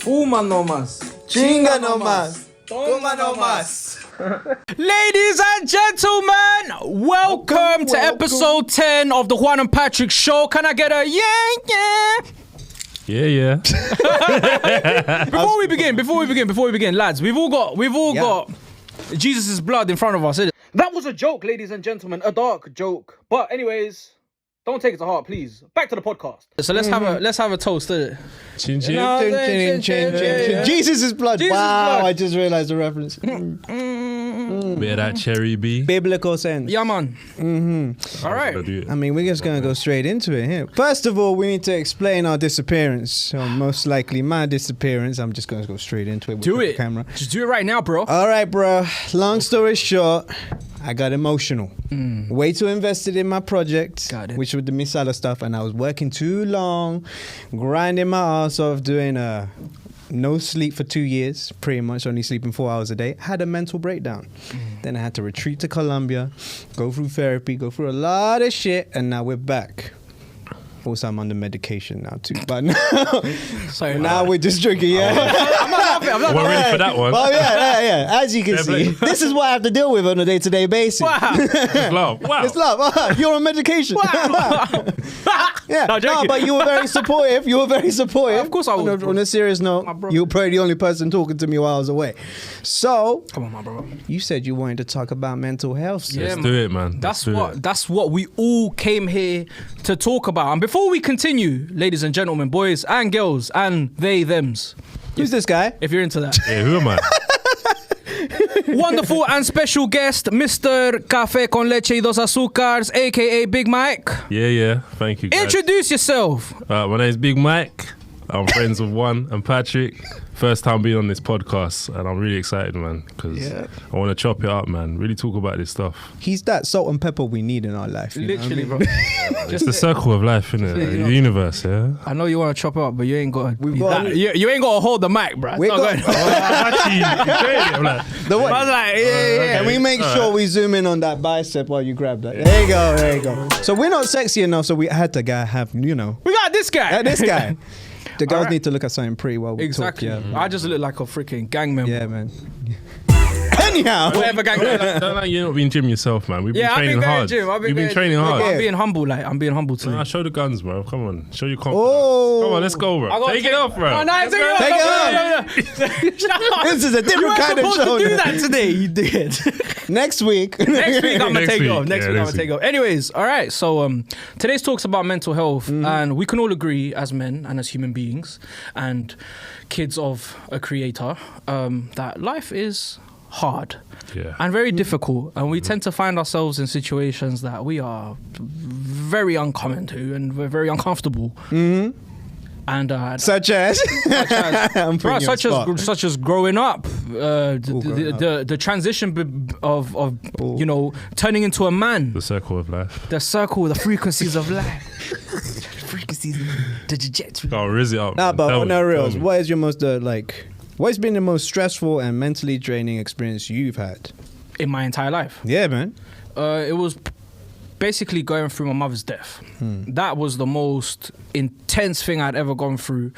Fuma no más. Chinga no más. Toma no más. Ladies and gentlemen, welcome to episode 10 of the Juan and Patrick Show. Can I get a yeah? Yeah. Before we begin, lads, we've all got Jesus' blood in front of us. That was a joke, ladies and gentlemen, a dark joke. But anyways, don't take it to heart, please. Back to the podcast. So let's have a toast. Chin chin. Chin. Jesus' blood. Jesus' Wow, blood. I just realized the reference. Bit of that cherry B. Biblical sense. Yeah, man. All right. I mean, we're just going to go straight into it here. First of all, we need to explain our disappearance. Or most likely my disappearance. I'm just going to go straight into it with Do the it. camera. Just do it right now, bro. All right, bro. Long story short, I got emotional. Way too invested in my project, Got it. which was the Misala stuff, and I was working too long, grinding my ass off, doing no sleep for 2 years, pretty much only sleeping 4 hours a day. Had a mental breakdown. Then I had to retreat to Colombia, go through therapy, go through a lot of shit, and now we're back. Also, I'm under medication now too, but now we're just drinking. Yeah, I'm not laughing. We're ready for that one. well, yeah. As you can see, this is what I have to deal with on a day-to-day basis. Wow. It's love. Wow. It's love. You're on medication. Yeah, No, joking. but you were very supportive. Of course I was, bro. On a serious note, My bro. you were probably the only person talking to me while I was away. So, Come on, my bro. you said you wanted to talk about mental health. Yeah, Let's man. do it, man. That's what we all came here to talk about. And before we continue, ladies and gentlemen, boys and girls, and they, thems, Who's this guy? if you're into that. Yeah, who am I? Wonderful and special guest, Mr. Café con leche y dos azúcares, aka Big Mike. Yeah. Thank you, guys. Introduce yourself. My name's Big Mike. I'm friends with Juan and Patrick. First time being on this podcast, and I'm really excited, man, because I want to chop it up, man. Really talk about this stuff. He's that salt and pepper we need in our life. you know what I Literally, mean? bro. It's the circle of life, innit? The universe, yeah. I know you want to chop it up, but you ain't got We've got- you ain't got to hold the mic, bro. We got- I'm like, The way- I was like, yeah. Can we make sure we zoom in on that bicep while you grab that? There you go. So we're not sexy enough, so we had to have, We got this guy. this guy. The girls Alright. need to look at something pretty while we Exactly. talk. I just look like a freaking gang member. Yeah, man. Anyhow. Whatever gang member. don't like you're not being gym yourself, man. We've been Yeah, I've training been going hard. gym. You've been training hard. Yeah. I'm being humble. I'm being humble today. Nah, show the guns, bro. Come on. Show your confidence. Oh. Come on, let's go, bro. I gotta Take it off, bro. Oh, no, take it off. Take it off. This is a different You weren't kind of supposed show. to do now. that today. You did. Next week. Next week I'm gonna Next take it week. off. Next Yeah, week I'm next gonna take it week. off. Anyways, all right. So today's talk's about mental health, and we can all agree as men and as human beings and kids of a creator that life is hard Yeah. and very difficult, and we tend to find ourselves in situations that we are very uncommon to, and we're very uncomfortable. And Such as. I'm Bro, putting you on such spot. as such as growing up, growing up. the transition of turning into a man, The circle of life. the circle, the frequencies of life, frequencies, the trajectory. Oh, riz it up. Nah, man. but Tell on me, no tell reals, me. what is your most, what's been the most stressful and mentally draining experience you've had? In my entire life, Yeah, man. it was basically going through my mother's death. That was the most intense thing I'd ever gone through,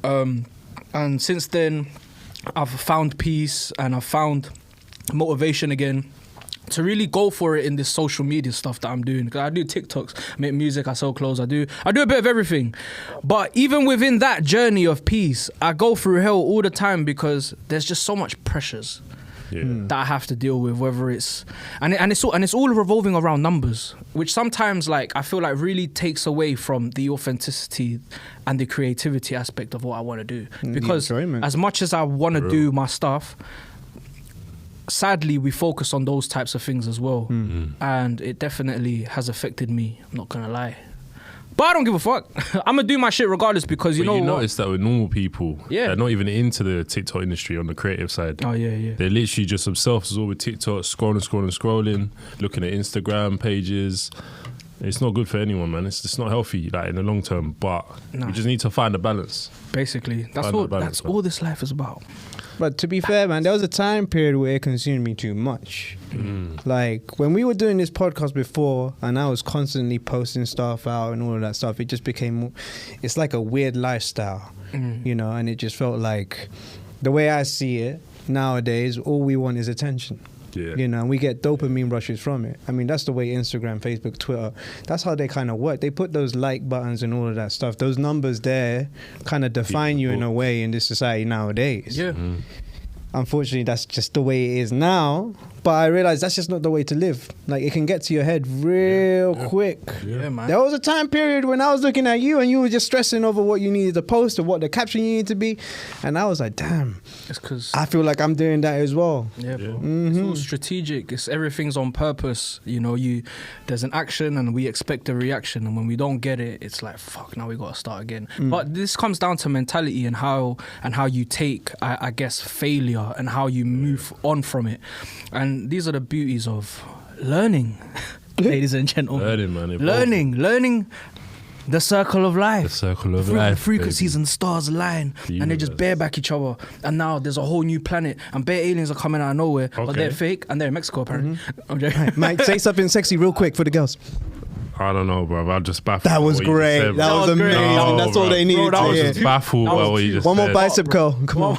and since then, I've found peace and I've found motivation again to really go for it in this social media stuff that I'm doing. Because I do TikToks, I make music, I sell clothes, I do a bit of everything. But even within that journey of peace, I go through hell all the time because there's just so much pressures that I have to deal with, whether it's and it's all revolving around numbers, which sometimes I feel like really takes away from the authenticity and the creativity aspect of what I want to do. Because enjoyment. as much as I want to do my stuff, sadly we focus on those types of things as well, and it definitely has affected me, I'm not gonna lie. But I don't give a fuck. I'm gonna do my shit regardless, because you But know you what? notice that with normal people, Yeah. they're not even into the TikTok industry on the creative side. Oh yeah. They're literally just self-absorbed with TikTok, scrolling, looking at Instagram pages. It's not good for anyone, man. It's just not healthy, in the long term. But No. we just need to find a balance. Basically, that's Find all. the balance, That's man. all this life is about. But to be fair, man, there was a time period where it consumed me too much. Like when we were doing this podcast before, and I was constantly posting stuff out and all of that stuff, it just became, it's like a weird lifestyle. you know, and it just felt like the way I see it nowadays, all we want is attention. Yeah. You know, and we get dopamine rushes from it. I mean, that's the way Instagram, Facebook, Twitter, that's how they kind of work. They put those like buttons and all of that stuff. Those numbers there kind of define you in a way in this society nowadays. Yeah. Unfortunately, that's just the way it is now. But I realize that's just not the way to live. Like, it can get to your head real quick. Yeah, man. There was a time period when I was looking at you and you were just stressing over what you needed to post or what the caption you need to be. And I was like, damn, It's because I feel like I'm doing that as well. yeah, bro. It's all strategic. It's everything's on purpose. You know, there's an action and we expect a reaction, and when we don't get it, it's like fuck. Now we gotta start again. But this comes down to mentality and how you take, I guess, failure and how you move on from it. And these are the beauties of learning, ladies and gentlemen. Learning. The circle of life. The circle of The life. frequencies and stars align, and they just bareback each other. And now there's a whole new planet, and bare aliens are coming out of nowhere, but they're fake, and they're in Mexico apparently. I'm joking. Mike, say something sexy real quick for the girls. I don't know, bro. I'm just baffled. That was by what you great. just said, That bro. was amazing. No, That's all bro. they needed Bro, that to I was hear. just baffled by what you just One more said. bicep curl. Come on.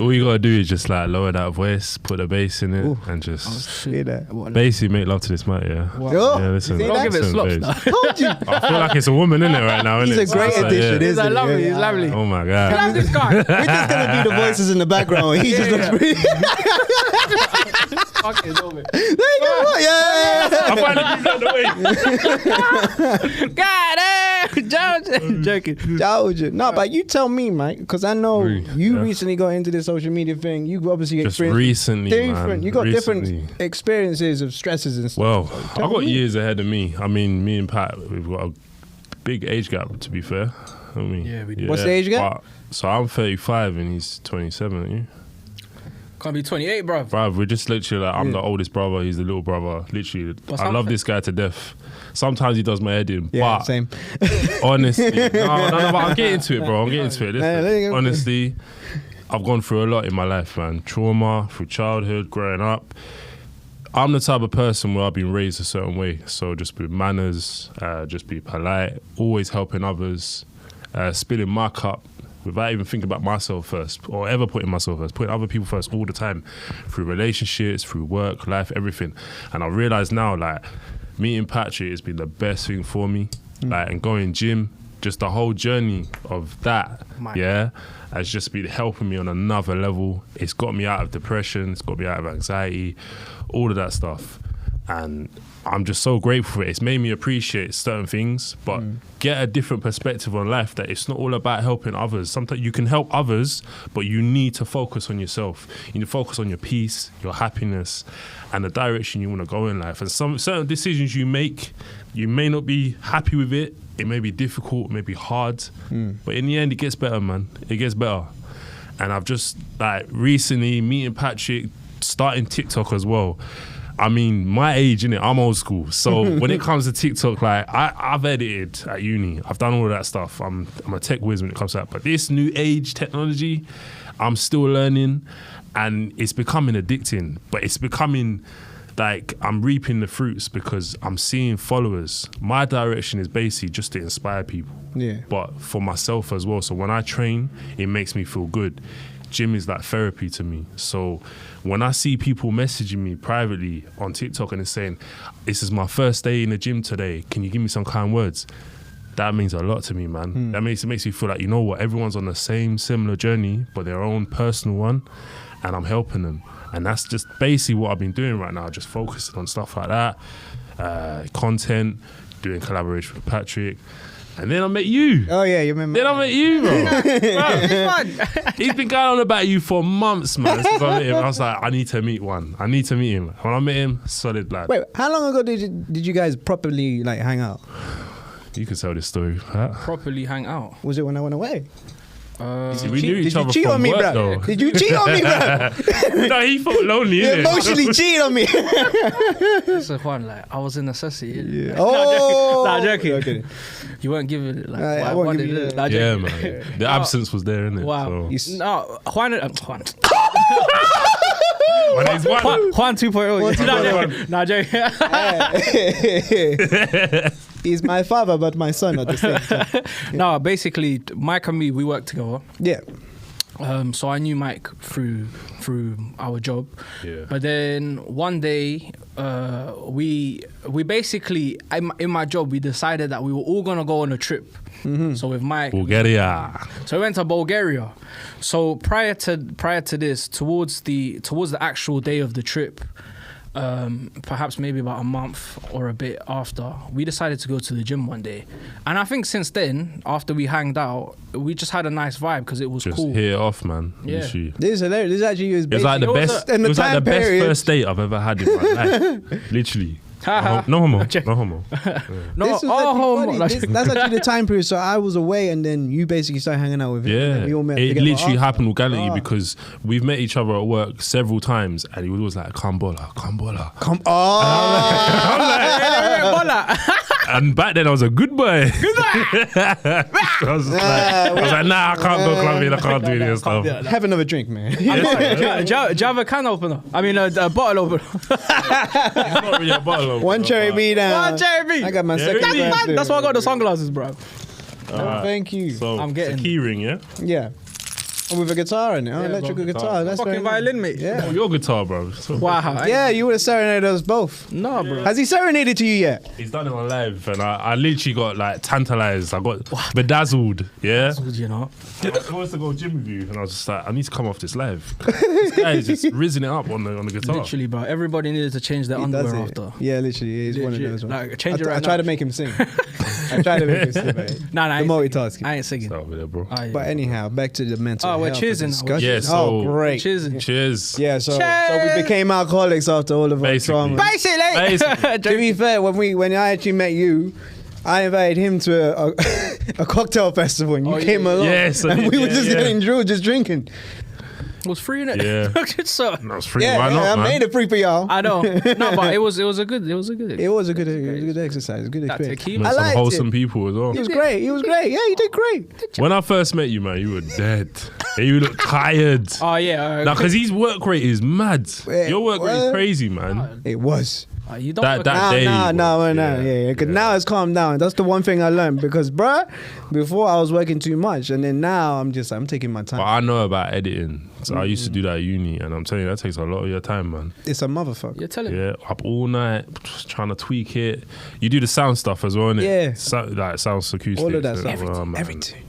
All you gotta do is just like lower that voice, put the bass in it, and just Hear that? basically make love to this mic. Yeah. Yo, Yeah, listen. you see Don't that? give it listen, slops babes. now. Told you. I feel like it's a woman in it right now. He's innit? a So great it's like, addition, yeah. isn't He's lovely. he? He's lovely. Oh my god. Love this guy. We're just gonna be the voices in the background. He just looks pretty. Fuck it, over. There you go. Yeah. I finally moved out the way. God damn, joking. Told you. No, but you tell me, Mike, because I know you Yeah. recently got into this social media thing. You obviously Just experienced recently, different. man. You got Recently. different experiences of stresses and stuff. Well, Tell I got me. years ahead of me. I mean, me and Pat, we've got a big age gap, to be fair. I mean, Yeah, we do. What's the age gap? So I'm 35 and he's 27, aren't you? Can't be 28, bro. Bruv, we're just literally like, I'm the oldest brother, he's the little brother. Literally, But I love this guy to death. Sometimes he does my head in, Yeah, but same. honestly, no, but I'm getting to it, bro. I'm getting to it. Yeah, there you Listen, go. honestly, I've gone through a lot in my life, man. Trauma, through childhood, growing up. I'm the type of person where I've been raised a certain way. So just be manners, just be polite, always helping others, spilling my cup without even thinking about myself first or ever putting myself first, putting other people first all the time through relationships, through work, life, everything. And I realize now, like, meeting Patrick has been the best thing for me. Like, and going gym, just the whole journey of that, has just been helping me on another level. It's got me out of depression, it's got me out of anxiety, all of that stuff. And I'm just so grateful for it. It's made me appreciate certain things, but get a different perspective on life, that it's not all about helping others. Sometimes you can help others, but you need to focus on yourself. You need to focus on your peace, your happiness, and the direction you want to go in life. And some certain decisions you make, you may not be happy with it. It may be difficult, it may be hard, but in the end, it gets better, man. It gets better. And I've just, like, recently meeting Patrick, starting TikTok as well. I mean, my age, innit? I'm old school. So when it comes to TikTok, like, I've edited at uni. I've done all of that stuff. I'm a tech whiz when it comes to that. But this new age technology, I'm still learning, and it's becoming addicting. But it's becoming, like, I'm reaping the fruits because I'm seeing followers. My direction is basically just to inspire people. Yeah. But for myself as well. So when I train, it makes me feel good. Gym is like therapy to me. So when I see people messaging me privately on TikTok and it's saying, this is my first day in the gym today, can you give me some kind words? That means a lot to me, man. That makes me feel like, you know what, everyone's on the same similar journey, but their own personal one, and I'm helping them. And that's just basically what I've been doing right now, just focusing on stuff like that, content, doing collaboration with Patrick. And then I met you. Oh yeah, you remember? Then I met you, bro. He's been going on about you for months, man. Since I met him, I was like, I need to meet one. I need to meet him. When I met him, solid lad. Wait, how long ago did you guys properly like hang out? You can tell this story. Huh? Properly hang out. Was it when I went away? See, we knew each Did you other cheat from on me, work, bro? though. Did you cheat on me, bro? No, he felt lonely, You innit? emotionally cheated on me. So Juan, like, I was in necessity. Yeah. Like, Oh, nah, joking. Okay. You weren't giving it like I what I won't wanted give you it. that. Nah, Yeah, joking. man. The absence was there, innit? Wow. So. No, Juan. Juan. My name's Juan. Juan 2.0. Nah, joking. He's my father, but my son at the same time. No, basically, Mike and me, we work together. Yeah. So I knew Mike through our job. Yeah. But then one day, we basically in my job we decided that we were all gonna go on a trip. So with Mike, Bulgaria. so we went to Bulgaria. So prior to this, towards the actual day of the trip, perhaps maybe about a month or a bit after, we decided to go to the gym one day. And I think since then, after we hanged out, we just had a nice vibe because it was Just cool. hit it off, man. Yeah. Literally. This is hilarious. This is actually his It was like the It was best. in the It was like time the best period. first date I've ever had in my life. Literally. No homo. No homo. No, This was actually funny. That's actually the time period. So I was away, and then you basically started hanging out with him. Yeah, And we all met it together. literally Oh, happened organically Ah. because we've met each other at work several times, and he was always like, "Kambola." Come on. And back then I was a good boy. Good boy. I was like, nah, I can't go clubbing. I can't do this stuff. Have another drink, man. Do you have a can opener? I mean, a bottle opener. It's not really a bottle opener, One cherry but- B down. One cherry B. I got my second. really? glass too. That's why I got the sunglasses, bro. Alright. Thank you. So I'm it's getting- a key ring, yeah? Yeah. And with a guitar in it, Yeah, electrical bro. guitar. That's Fucking very violin, mate. Yeah. Oh, your guitar, bro. So Wow. Yeah, you would have serenaded us both. No, bro. Has he serenaded to you yet? he's done it on live, and I literally got like tantalized. I got bedazzled, yeah? You know. I was to go gym with you, and I was just like, I need to come off this live. This guy is just rizzing it up on the guitar. Literally, bro. Everybody needed to change their He does underwear it. after. Yeah, literally. He's one of Legit. those ones. Like, change it I right tried now. to make him sing. I tried to make him sing, mate. Nah, The I ain't multitasking. singing. I ain't singing. Start with it, bro. Ah, yeah. But anyhow, back to the mental Oh, we're health cheersing. discussion. Yeah, so- oh, great. Cheers. Cheers. Yeah, so we became alcoholics after all of our Basically. trauma. Basically. To be fair, when I actually met you, I invited him to a cocktail festival, and you Oh, yeah, came along, Yes, I and did, we were yeah, just yeah. getting drunk, just drinking. It was free, innit? Yeah. So, That was free. Yeah, Why not, I man? made it free for y'all. I know. No, but it was a good. It was a good exercise, a good That experience. tequila. Met I some liked wholesome it. people as well. He was great. He was great. Yeah, he did great. When I first met you, man, you were dead. And you look tired. Oh yeah. Now, because his work rate is mad. Wait, Your work rate is what? crazy, man. It was. You don't. That Nah, day. yeah. Because now it's calmed down. That's the one thing I learned. Because, bruh, before I was working too much, and then now I'm taking my time. But I know about editing. So I used to do that at uni, and I'm telling you, that takes a lot of your time, man. It's a motherfucker. You're telling me. Yeah, up all night, just trying to tweak it. You do the sound stuff as well, innit? Yeah. Like sounds acoustics. All of that and- stuff. oh, man. Everything.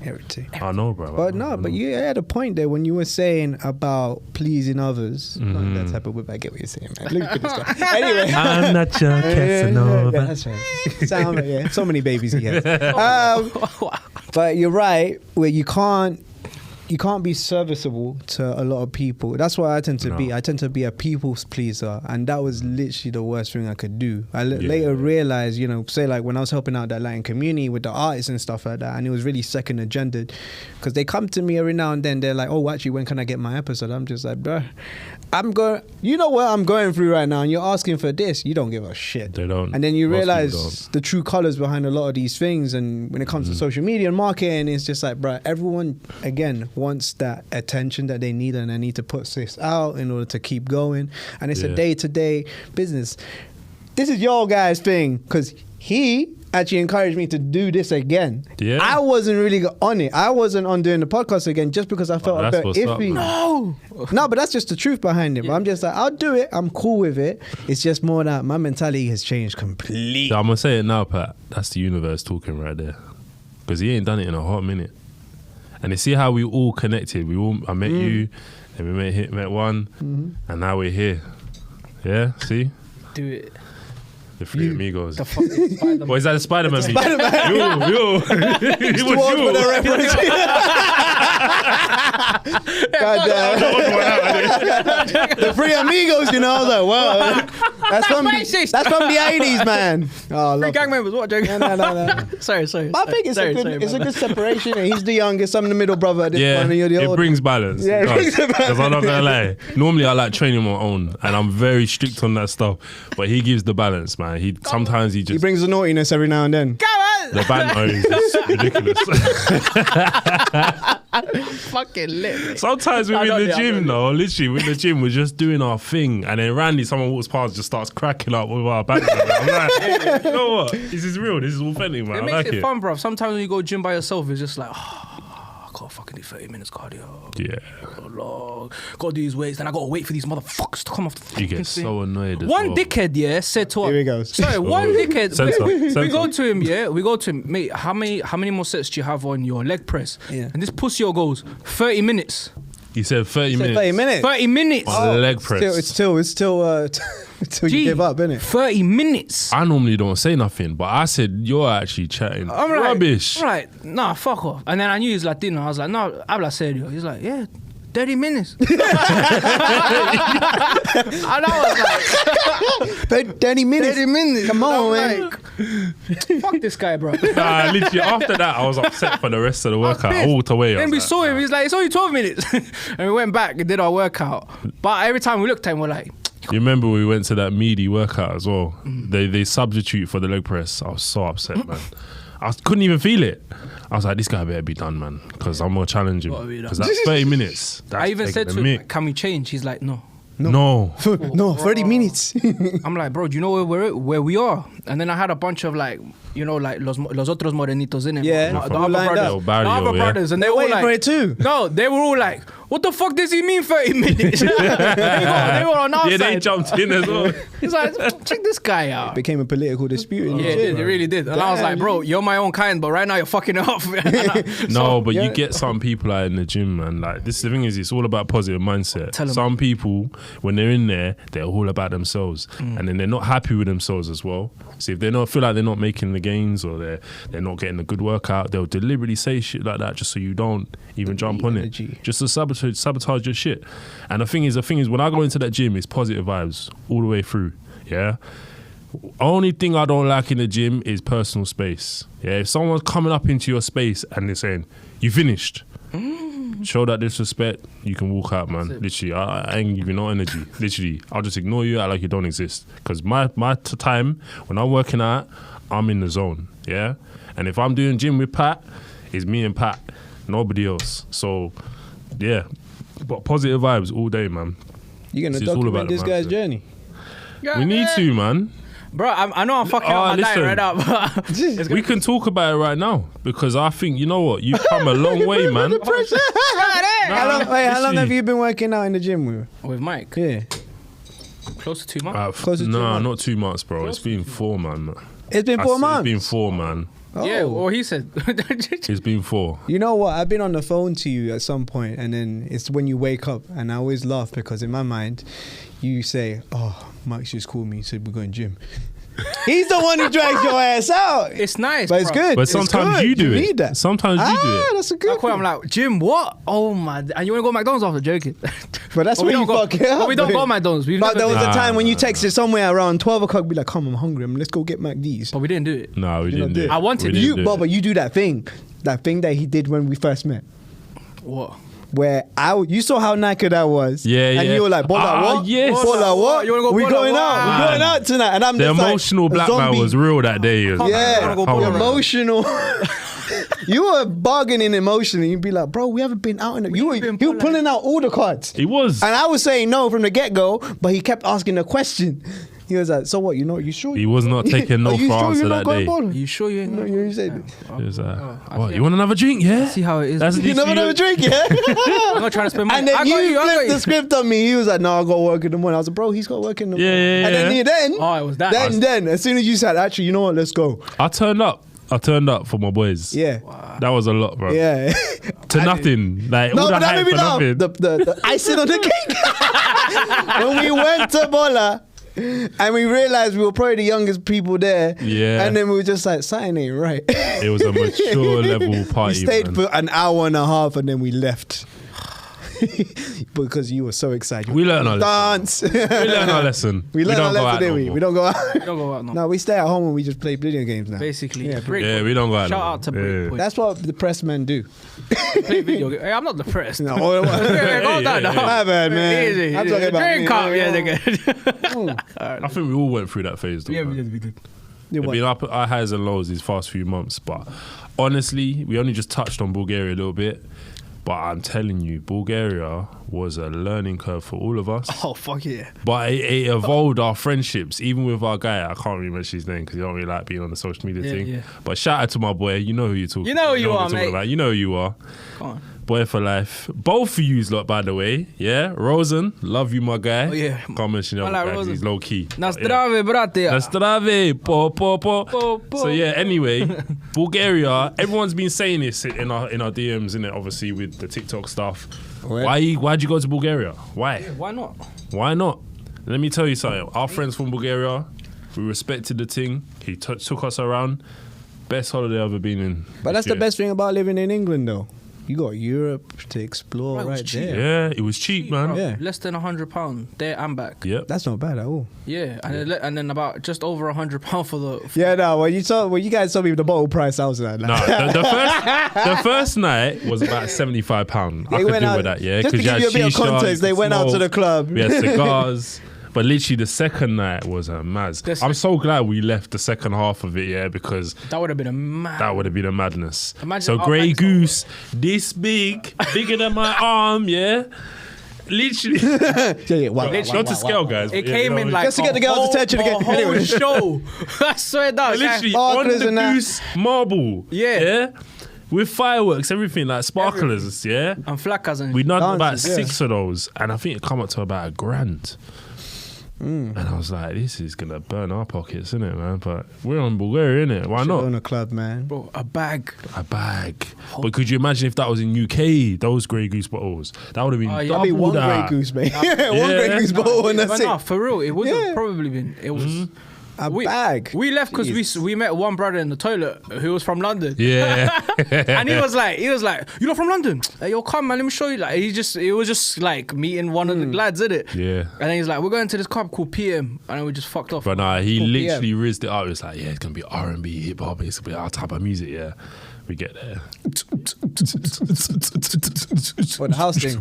Everything. I know, bro. But no, but you had a point there when you were saying about pleasing others. Not that type of whip. I get what you're saying, man. Look at this guy. Anyway. I'm not your Casanova. That's right. Sound, yeah. So many babies he has. But you're right, where you can't be serviceable to a lot of people. That's what I tend to be. I tend to be a people's pleaser, and that was literally the worst thing I could do. I later realized, say like when I was helping out that Latin community with the artists and stuff like that, and it was really second agendaed, because they come to me every now and then. They're like, "Oh, actually, when can I get my episode?" I'm just like, "Bruh, I'm going. You know what I'm going through right now, and you're asking for this. You don't give a shit." They don't. And then you Most people realize don't. the true colors behind a lot of these things. And when it comes to social media and marketing, it's just like, bruh, everyone again wants that attention that they need, and they need to put this out in order to keep going. And it's a day-to-day business. This is your guys' thing, because he actually encouraged me to do this again. Yeah. I wasn't really on it. I wasn't on doing the podcast again just because I felt a that's bit what's up, iffy. man. No, but that's just the truth behind it. But I'm just like, I'll do it. I'm cool with it. It's just more that my mentality has changed completely. So I'm gonna say it now, Pat. That's the universe talking right there, because he ain't done it in a hot minute. And you see how we all connected. I met you, and we met one, and now we're here. Yeah, see Do it. the three amigos. The fucking Spider-Man. What is that? The Spider-Man? Spider-Man. Yo. It was Too old for the you. reference. God damn. The three amigos, I was like, wow. That's from racist. the 80s, man. Oh, Three love gang it. members. What? Joke? No. Sorry. But I think it's a good separation. And he's the youngest, I'm the middle brother at this Yeah, point, and you're the it oldest. brings balance. Yeah, it brings a Because I'm not gonna lie. Normally, I like training my own, and I'm very strict on that stuff. But he gives the balance, man. Sometimes he He just brings the naughtiness every now and then. the banter is just ridiculous. Fucking lit. Mate. Sometimes we're in the gym, though. Literally, we're in the gym. We're just doing our thing, and then randomly someone walks past, just starts cracking up with our back. I'm like, hey, you know what? This is real. This is authentic, man. It I makes like it it. fun, bro. Sometimes when you go gym by yourself, it's just like, I can't fucking do 30 minutes cardio. Yeah. Oh, Lord. Gotta do these weights, then I gotta wait for these motherfuckers to come off the fucking You get thing. so annoyed. One dickhead, yeah, said to us. Here he goes. Sorry, one dickhead. Censor, We censor. go to him, yeah. We go to him, mate. How many more sets do you have on your leg press? Yeah. And this pussy goes 30 minutes. He said 30 minutes. 30 minutes. 30 minutes. On leg press. It's still until you give up, innit? 30 minutes. I normally don't say nothing, but I said, you're actually chatting I'm like, rubbish. I'm like, nah, fuck off. And then I knew he was Latino. I was like, no, habla serio. He's like, yeah, 30 minutes. And I was like, 30 minutes. 30 minutes. Come on, And man. I'm like, fuck this guy, bro. Nah, literally, after that, I was upset for the rest of the workout. I walked away. I Then was we like, saw him. He's like, it's only 12 minutes. And we went back and did our workout. But every time we looked at him, we're like, You remember we went to that meaty workout as well? They substitute for the leg press. I was so upset, man. I couldn't even feel it. I was like, this guy better be done, man, because I'm going to challenge him. Because that's 30 minutes. That's I even said taking to a him, mick. can we change? He's like, no. No. No, 30 minutes. I'm like, bro, do you know where we are? And then I had a bunch of like, you know, like los otros morenitos in it. Yeah, the all other lined brothers. up. Barrio, The other yeah. brothers. And they were waiting like, for it too. No, they were all like, what the fuck does he mean 30 minutes? they were on our Yeah, they side. jumped in as well. He's like, check this guy out. Became a political dispute in the Yeah, gym. it really did. And I was like, bro, you're my own kind, but right now you're fucking it up. No, but yeah. you get some people out in the gym, man. Like, this the thing is, it's all about positive mindset. Tell 'em. Some people, when they're in there, they're all about themselves, and then they're not happy with themselves as well. So if they don't feel like they're not making the gains or they're not getting a good workout, they'll deliberately say shit like that just so you don't even jump on energy. it, just to sabotage your shit. And the thing is, when I go into that gym, it's positive vibes all the way through. Yeah. Only thing I don't like in the gym is personal space. Yeah, if someone's coming up into your space and they're saying, you finished, show that disrespect, you can walk out, man. Literally, I ain't giving no energy. Literally, I'll just ignore you, act like you don't exist. Because my time, when I'm working out, I'm in the zone, yeah? And if I'm doing gym with Pat, it's me and Pat, nobody else. So, yeah, but positive vibes all day, man. You're going to It's all document about the this guy's mindset. journey. We need to, man. Bro, I know I'm fucking up my diet listen. right now, but it's We can talk about it right now because I think, you know what, you've come a long way, man. How long have you been working out in the gym with Mike. Yeah. Close to 2 months. Close to 2 months. Not 2 months, bro. It's been 4, man. It's been 4 months. It's been 4, man. Yeah, Oh. well, he said. It's been 4. You know what? I've been on the phone to you at some point, and then it's when you wake up, and I always laugh because in my mind, you say, "Oh, Mike's just called me, said we're going gym." He's the one who drags your ass out. It's nice, But it's bro. good. But It's sometimes good. you do it. need that. Sometimes you do it. That's a good I call him one. like, Jim, what? Oh my! And you want to go to McDonald's after? Joking. But that's But when you don't go. fuck it up. But we don't babe. go to McDonald's. We've But never there was been. a time when you texted somewhere around 12 o'clock, be like, "Come, I'm hungry. Let's go get McD's." But we didn't do it. No, we You didn't know, do it. I wanted We to. didn't You, do it. Bubba, you do that thing that he did when we first met. What? Where you saw how naked I was, Yeah, and yeah. you were like, "Bola, what? Yes. Bola, what? You wanna go we Bola, going what? out? We going out tonight?" And I'm The just like, emotional a black man zombie. was real that day. Yeah, go Come on, man. emotional. You were bargaining emotionally. You'd be like, "Bro, we haven't been out in." You were pulling out all the cards, He was. and I was saying no from the get go, but he kept asking a question. He was like, "So what? You sure?" He was not taking no Are you for sure answer you're not that going day. bowling? Are you sure you ain't? No, you said He was like, what, you want another drink? Yeah? See how it is. That's you never know a drink, yeah. I'm not trying to spend money. And then I got you I got flipped the script on me. He was like, "No, I got to work in the morning." I was like, "Bro, he's got to work in the Yeah, morning." yeah, And yeah. then, Oh, it was that. Then, as soon as you said, "Actually, you know what? Let's go." I turned up for my boys. Yeah, That was a lot, bro. yeah. To nothing. Like, No, all the but that hype made me for laugh. nothing. The icing on the cake. When we went to Bola and we realized we were probably the youngest people there. Yeah. And then we were just like, something ain't right. It was a mature level We party, stayed man. for an hour and a half and then we left. Because you were so excited. We learned our Dance. We learned our lesson. We learned our don't go lesson, out didn't no we? more. We don't go out. Don't go out, no. No, we stay at home and we just play video games now. Basically, Yeah, Break Yeah, Point. we don't go out Shout no out to more. Break Yeah. Point. That's what depressed men do. Play video game. Hey, I'm not depressed. No, Yeah, go down, yeah. no. My bad, man. Easy. I'm talking about Drink me. up, yeah, nigga. I think we all went through that phase, though. Yeah, man. we did. You It's what? been up our highs and lows these past few months, but honestly, we only just touched on Bulgaria a little bit. But I'm telling you, Bulgaria was a learning curve for all of us. Oh, fuck yeah. But it evolved our friendships, even with our guy. I can't really mention his name because he don't really like being on the social media thing. Yeah. But shout out to my boy. You know who you're talking You know who you what are, we're talking mate. about. You know who you are. Come on. Boy for life. Both of yous lot, by the way. Yeah. Rosen, love you, my guy. Oh, yeah. Can't mention the I other like guy 'cause Rosen. he's low key. Nastrave, brate. Nastrave, po. Po. So yeah, anyway, Bulgaria, everyone's been saying this in our DMs, innit? Obviously with the TikTok stuff. Why'd you go to Bulgaria? Why? Why not? Why not? Let me tell you something. Our friends from Bulgaria, we respected the thing. He took us around. Best holiday I've ever been in. But that's the best thing about living in England, though. You got Europe to explore Right, it was right cheap. there. Yeah, it was cheap, man. Bro, Yeah. Less than £100 there and back. Yep. That's not bad at all. Yeah, and then about just over £100 for the. Yeah, no. When you guys told me the bottle price, I was like, No, the first night was about £75. I They could went deal out- with that, yeah. just to 'cause you give had you a bit of shisha, context, you they could went out to smoke, the club. We had cigars. But literally the second night was a maz. I'm so glad we left the second half of it, yeah, because That would have been a mad. that would have been a madness. Imagine So our Grey banks Goose, this big, bigger than my arm, yeah. Literally, Yeah, wow, not to scale, guys. It but, came in like Just to get the girls' attention again. a whole Anyway. show. I swear down. literally Sparklers on the and that. goose marble, Yeah. with fireworks, everything like sparklers, yeah. And flackers and We done about Dances, yeah. 6 of those, and I think it come up to about $1,000. And I was like, this is gonna burn our pockets, isn't it, man? But we're on Bulgaria, innit? Why Shit not? on a club, man. bro, a bag. A bag. But could you imagine if that was in UK, those Grey Goose bottles? That would have been Oh, yeah. double That'd be one that. Grey Goose, mate. One Yeah. Grey Goose bottle and But that's nah, it. for real, it would Yeah. have probably been. It was A bag. We left because Jeez. we met one brother in the toilet who was from London. Yeah. And he was like, you're not from London? Hey, yo, come man, let me show you. Like, it was just like meeting one of the lads, innit? Yeah. And then he's like, we're going to this club called PM, and then we just fucked off. But nah, he 4 PM. literally rizzed it up. It was like, yeah, it's gonna be R&B, hip hop, it's gonna be our type of music, yeah. We get there. What, the house thing?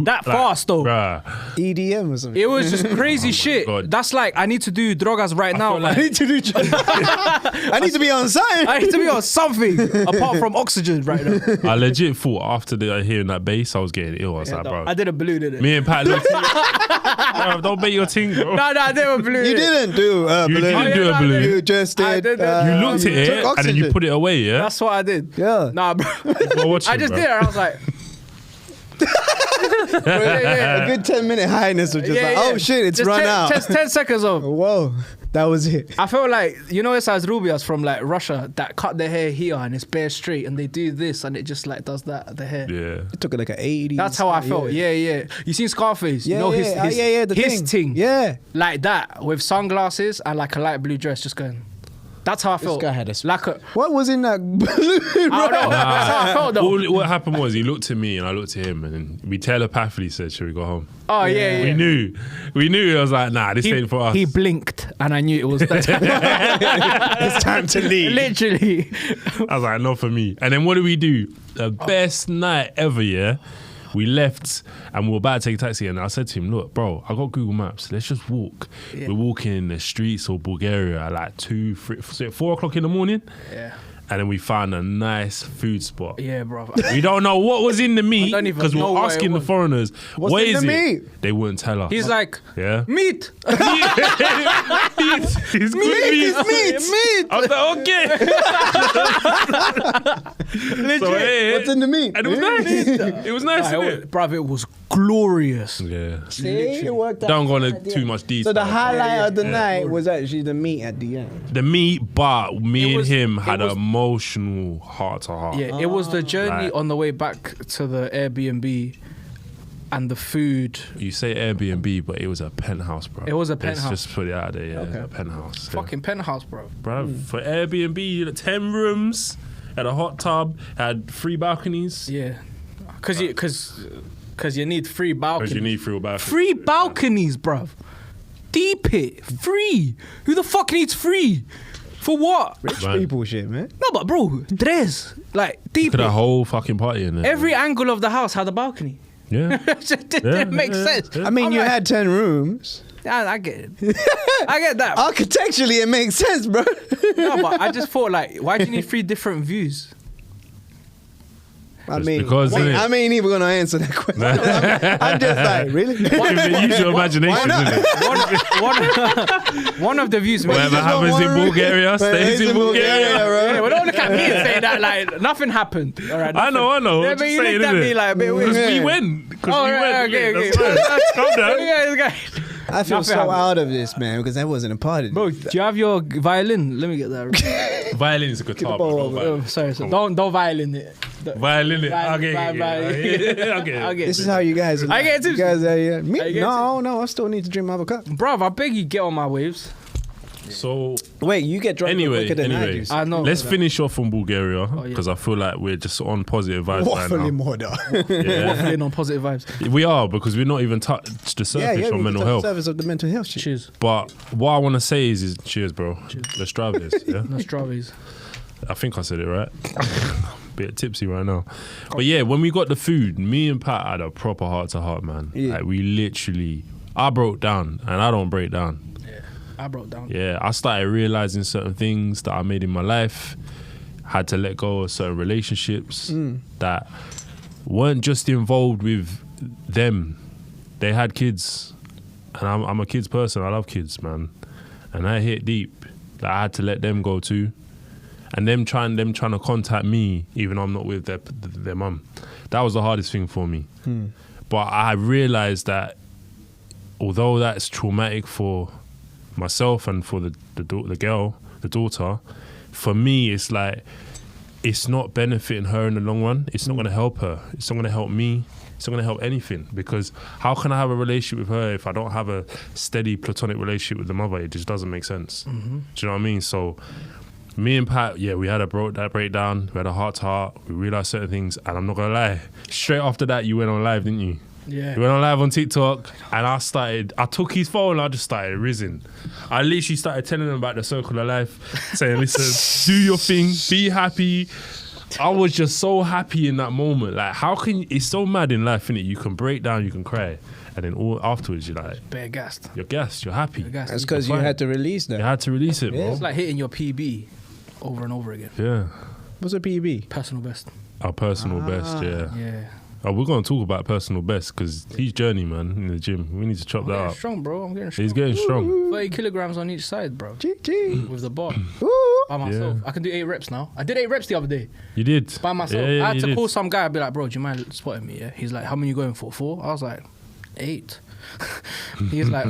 that fast though. Bruh. EDM or something. It was just crazy shit. God. That's like, I need to do drogas right now. feel like- I need to do. I need to be on site. I need to be on something apart from oxygen right now. I legit thought after hearing that bass, I was getting ill. I was like, bro. I did a balloon, didn't it? Me and Pat looked bro, don't bet your ting, bro. No, I did a balloon. You didn't do a You balloon. didn't do yeah, a no, I balloon. did. You just I did. did. You looked at you it took and then you oxygen. put it away, yeah? That's what I did. Yeah. Nah, bro. Well, watch I it, just bro. did it. I was like, A good 10-minute highness was just like, oh shit, it's Just run 10, out. 10 seconds of. Whoa, that was it. I felt like, you know, esas rubias from like Russia that cut their hair here and it's bare straight and they do this and it just like does that, the hair. Yeah. It took like an 80s. That's how I felt. Yeah. You seen Scarface? Yeah, you know his the his thing. Yeah. Like that with sunglasses and like a light blue dress just going. That's how I felt. guy had a like a. What was in that balloon? I don't know. That's how I felt though. What happened was he looked at me and I looked at him and then we telepathically said, should we go home? Oh yeah. We knew. I was like, nah, this ain't for us. He blinked and I knew it was that time. It's time to leave. Literally. I was like, not for me. And then what did we do? The best night ever, yeah? We left and we were about to take a taxi and I said to him, look, bro, I got Google Maps. Let's just walk. Yeah. We're walking in the streets of Bulgaria at like 4 o'clock in the morning. Yeah. And then we found a nice food spot. Yeah, bro. We don't know what was in the meat don't even because we know were what it asking the was. foreigners, What's what in is the it? meat? They wouldn't tell us. He's like, yeah? meat. It's good meat. Meat. I was like, okay. So, hey, What's in the meat? and it was nice. It was nice, innit? Bruv, it was glorious. Yeah. See, it worked out. Don't go into too much detail. So the highlight of the night was actually the meat at the end. The meat, but me It and was- him it had an was- emotional heart to heart. Yeah, it was the journey Right. on the way back to the Airbnb and the food. You say Airbnb, but it was a penthouse, bro. It was a penthouse. Let's just put it out there, yeah. A penthouse. Yeah. Fucking penthouse, bro. Bro, for Airbnb, you had 10 rooms, had a hot tub, had 3 balconies. Yeah. Cause you need free Because balconies. you need 3 balconies. Free balconies, bruv. Deep it. Free. Who the fuck needs free? For what? Rich Man. people shit, man. No, but bro, Dres. Like, deep Could it. a whole fucking party in there. Every angle of the house had a balcony. Yeah. It didn't make sense. yeah. I mean, I'm you like, had 10 rooms. I get it. I get that. Architecturally, it makes sense, bro. No, but I just thought like, why do you need 3 different views? I mean, because, innit? I ain't even gonna answer that question. I'm just like, really? Use your imagination, innit? One of the views. Whatever happens in Bulgaria stays in Bulgaria. Yeah, well, don't look at me and say that like nothing happened. All right, I know. Yeah, Just but you saying, looked at innit? me like a bit weird. We win. Oh, right, okay. Calm down. I feel Nothing so happened. out of this, man, because I wasn't a part of it. Bro, do you have your violin? Let me get that. Violin is a guitar. ball bro, over. not Sorry. Don't violin it. violin. Okay. Okay. This is how you guys. I get You tipsy. guys, I me? get No. I still need to drink my other cup. Bruv, I beg you, get on my waves. So Wait, you get drunk quicker than I do. I know. let's finish off on Bulgaria yeah. because I feel like we're just on positive vibes right Waffling now. more though. Yeah. Waffling on positive vibes. We are because we're not even touched the surface on we mental can health. service of the mental health shit. Cheers. But what I want to say is cheers, bro. Let's drive this. Yeah, No strawberries. I think I said it right. Bit tipsy right now, but yeah, when we got the food, me and Pat had a proper heart to heart, man. Yeah. Like we literally, I broke down, and I don't break down. I broke down. Yeah, I started realizing certain things that I made in my life. Had to let go of certain relationships that weren't just involved with them. They had kids, and I'm a kids person. I love kids, man. And I hit deep that I had to let them go too. And them trying to contact me, even though I'm not with their mum. That was the hardest thing for me. But I realized that although that's traumatic for myself and for the daughter, for me it's like it's not benefiting her in the long run. It's not going to help her. It's not going to help me. It's not going to help anything, because how can I have a relationship with her if I don't have a steady platonic relationship with the mother? It just doesn't make sense. Do you know what I mean? So me and Pat, we had that breakdown. We had a heart to heart. We realized certain things, and I'm not gonna lie, straight after that you went on live, didn't you? Yeah. We went on live on TikTok, and I took his phone and I just started rizzing. I literally started telling him about the circle of life, saying, listen, do your thing, be happy. I was just so happy in that moment. Like, it's so mad in life, innit? You can break down, you can cry, and then all afterwards you're like, Bare gassed. you're gassed, you're happy. Gassed. That's because you had to release that. You had to release it, bro. It's like hitting your PB over and over again. Yeah. What's a PB? Personal best. Our personal best, yeah. Yeah. Oh, we're going to talk about personal best because he's journey, man, in the gym. We need to chop I'm that getting up. strong, bro. I'm getting strong. He's getting strong. 30 kilograms on each side, bro. GG. With the bar. Ooh. By myself. Yeah. I can do 8 reps now. I did 8 reps the other day. You did? By myself. Yeah, I had you to did. call some guy and be like, bro, do you mind spotting me? Yeah. He's like, how many you going for? 4? I was like, 8. He's like,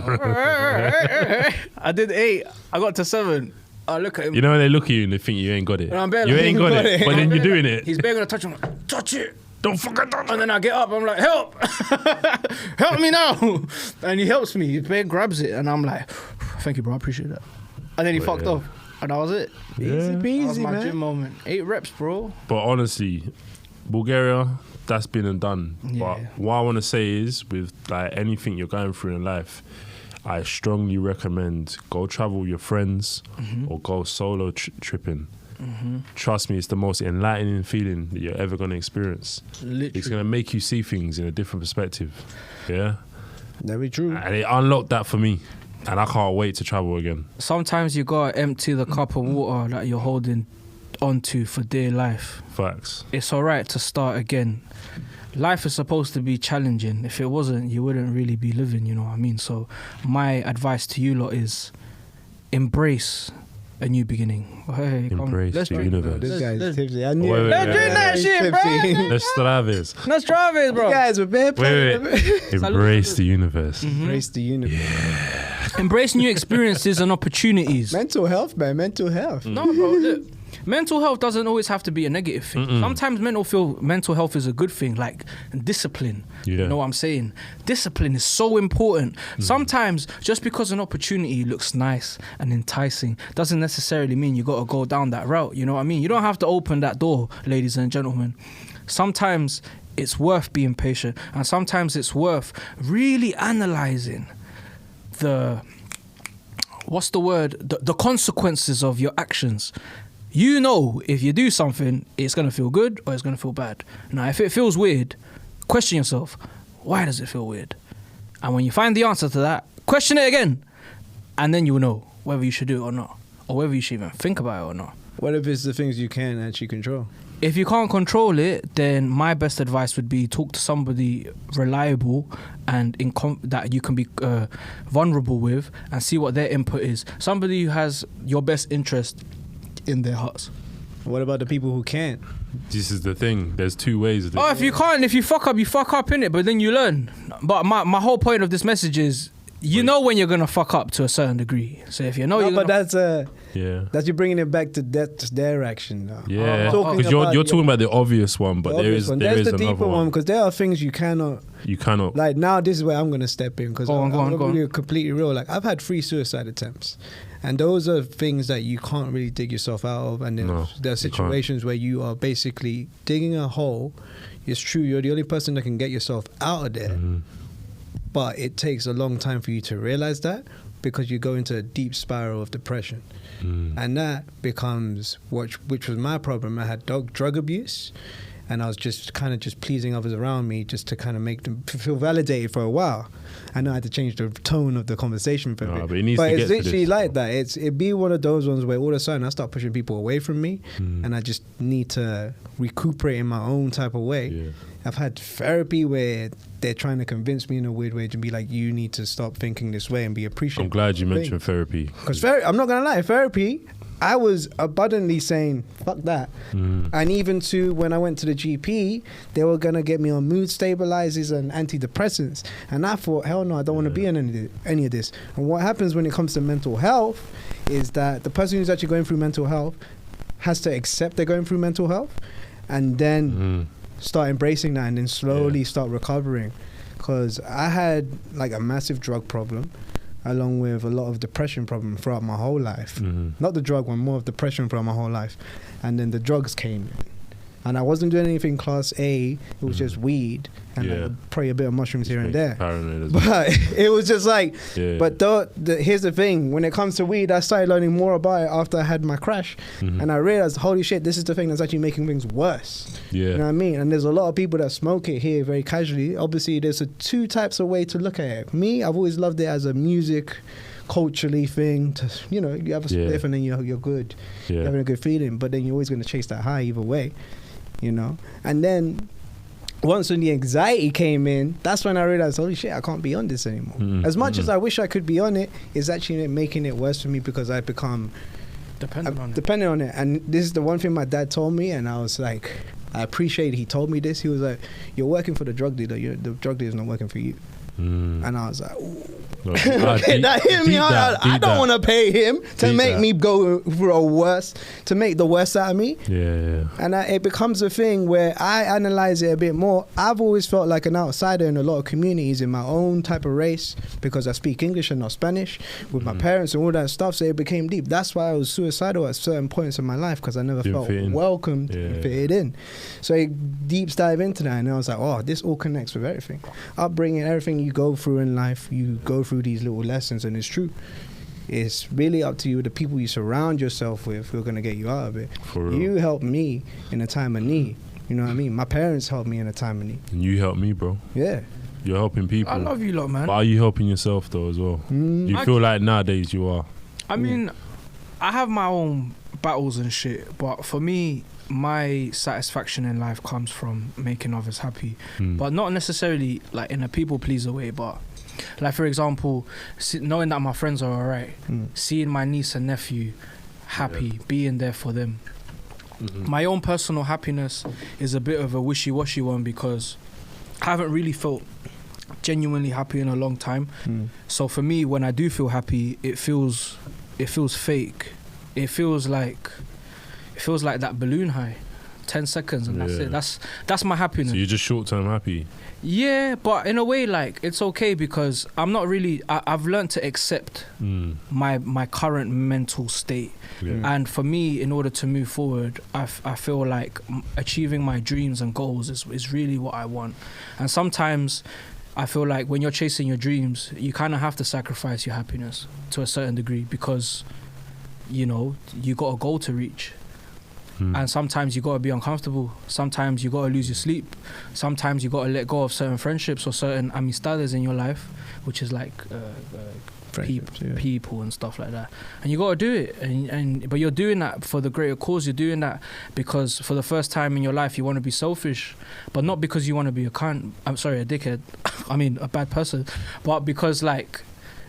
I did 8. I got to 7. I look at him. You know when they look at you and they think you ain't got it? And I'm barely- You ain't got it, but then you're doing it. He's barely gonna touch him. Like, touch it. Don't fucking touch And then I get up, I'm like, help! Help me now! And he helps me. He bare grabs it, and I'm like, thank you, bro, I appreciate that. And then he fucked off, and that was it. Yeah. Easy That was peasy, my man. gym moment. 8 reps, bro. But honestly, Bulgaria, that's been and done. Yeah. But what I want to say is, with like anything you're going through in life, I strongly recommend go travel with your friends or go solo tripping. Trust me, it's the most enlightening feeling that you're ever going to experience. Literally. It's going to make you see things in a different perspective. Yeah. Very true. And it unlocked that for me. And I can't wait to travel again. Sometimes you gotta empty the cup of water that you're holding onto for dear life. Facts. It's alright to start again. Life is supposed to be challenging. If it wasn't, you wouldn't really be living, you know what I mean? So my advice to you lot is embrace a new beginning. Hey, Embrace let's the drink. universe. This guy's let's- tipsy. I knew Wait, it. wait, Let's wait, drink wait. that He's shit, tipsy. bro. Let's start this. Let's drive it, bro. You guys were bare Wait. Embrace the universe. Embrace the universe. Embrace new experiences and opportunities. Mental health, man. Mental health. No, bro, look. Mental health doesn't always have to be a negative thing. Sometimes mental health is a good thing, like discipline. Yeah. You know what I'm saying? Discipline is so important. Sometimes just because an opportunity looks nice and enticing doesn't necessarily mean you got to go down that route. You know what I mean? You don't have to open that door, ladies and gentlemen. Sometimes it's worth being patient, and sometimes it's worth really analyzing the consequences of your actions. You know, if you do something, it's going to feel good or it's going to feel bad. Now, if it feels weird, question yourself, why does it feel weird? And when you find the answer to that, question it again. And then you'll know whether you should do it or not, or whether you should even think about it or not. What if it's the things you can actually control? If you can't control it, then my best advice would be talk to somebody reliable and that you can be vulnerable with, and see what their input is. Somebody who has your best interest in their hearts. What about the people who can't? This is the thing. There's two ways. Oh, if you can't, if you fuck up, innit? But then you learn. But my whole point of this message is, you know when you're gonna fuck up to a certain degree. So if you know, but that's yeah, that's you bringing it back to their action now. Yeah, because you're talking about the obvious one, but there's the deeper one because there are things you cannot. Like now, this is where I'm gonna step in because I'm gonna be completely real. Like I've had 3 suicide attempts, and those are things that you can't really dig yourself out of. And there are situations where you are basically digging a hole. It's true, you're the only person that can get yourself out of there. Mm-hmm. But it takes a long time for you to realize that, because you go into a deep spiral of depression. And that becomes, which was my problem. I had drug abuse, and I was just kind of just pleasing others around me just to kind of make them feel validated for a while. I know I had to change the tone of the conversation for a bit. But it's literally like that. It'd be one of those ones where all of a sudden I start pushing people away from me, and I just need to recuperate in my own type of way. Yeah. I've had therapy where they're trying to convince me in a weird way to be like, you need to stop thinking this way and be appreciative. I'm glad you mentioned therapy. Because I'm not going to lie, therapy, I was abundantly saying, fuck that. And even to when I went to the GP, they were going to get me on mood stabilizers and antidepressants. And I thought, hell no, I don't want to be on any of this. And what happens when it comes to mental health is that the person who's actually going through mental health has to accept they're going through mental health, and then start embracing that, and then slowly start recovering. Because I had like a massive drug problem, along with a lot of depression problem throughout my whole life. Not the drug one, more of depression throughout my whole life. And then the drugs came in. And I wasn't doing anything class A, it was just weed. And probably a bit of mushrooms here and there. But it was just like, but here's the thing, when it comes to weed, I started learning more about it after I had my crash. And I realized, holy shit, this is the thing that's actually making things worse. You know what I mean? And there's a lot of people that smoke it here very casually. Obviously, there's 2 types of way to look at it. Me, I've always loved it as a music, culturally thing. To, you know, you have a spliff and then you're good. You're having a good feeling, but then you're always going to chase that high either way. You know? And then once when the anxiety came in, that's when I realized, holy shit, I can't be on this anymore. As much as I wish I could be on it, it's actually making it worse for me because I become dependent on it. And this is the one thing my dad told me, and I was like, I appreciate he told me this. He was like, you're working for the drug dealer, the drug dealer's not working for you. And I was like, ooh. That hit me hard. I don't want to pay him to make me go through to make the worst out of me. And it becomes a thing where I analyze it a bit more. I've always felt like an outsider in a lot of communities in my own type of race because I speak English and not Spanish with my parents and all that stuff. So it became deep. That's why I was suicidal at certain points in my life, because I never felt welcomed and fitted in. So it deep dive into that, and I was like, oh, this all connects with everything. Upbringing, everything you go through in life, you go through these little lessons, and it's true. It's really up to you, the people you surround yourself with, who are going to get you out of it. You helped me in a time of need. You know what I mean? My parents helped me in a time of need. And you helped me, bro. Yeah. You're helping people. I love you lot, man. But are you helping yourself, though, as well? You feel like nowadays you are? I mean, I have my own battles and shit, but for me, my satisfaction in life comes from making others happy. But not necessarily like in a people pleaser way, but like, for example, knowing that my friends are alright, seeing my niece and nephew happy, being there for them. My own personal happiness is a bit of a wishy-washy one because I haven't really felt genuinely happy in a long time. So for me, when I do feel happy, it feels fake. It feels like that balloon high, 10 seconds, and that's it. That's my happiness. So you're just short-term happy? Yeah, but in a way, like, it's okay because I'm not really. I've learned to accept my current mental state, and for me, in order to move forward, I feel like achieving my dreams and goals is really what I want. And sometimes I feel like when you're chasing your dreams, you kind of have to sacrifice your happiness to a certain degree because, you know, you got a goal to reach. And sometimes you got to be uncomfortable. Sometimes you got to lose your sleep. Sometimes you got to let go of certain friendships or certain amistades in your life, which is like people and stuff like that, and you got to do it. But you're doing that for the greater cause. You're doing that because for the first time in your life you want to be selfish, but not because you want to be a cunt. I'm sorry, a dickhead. I mean, a bad person, but because like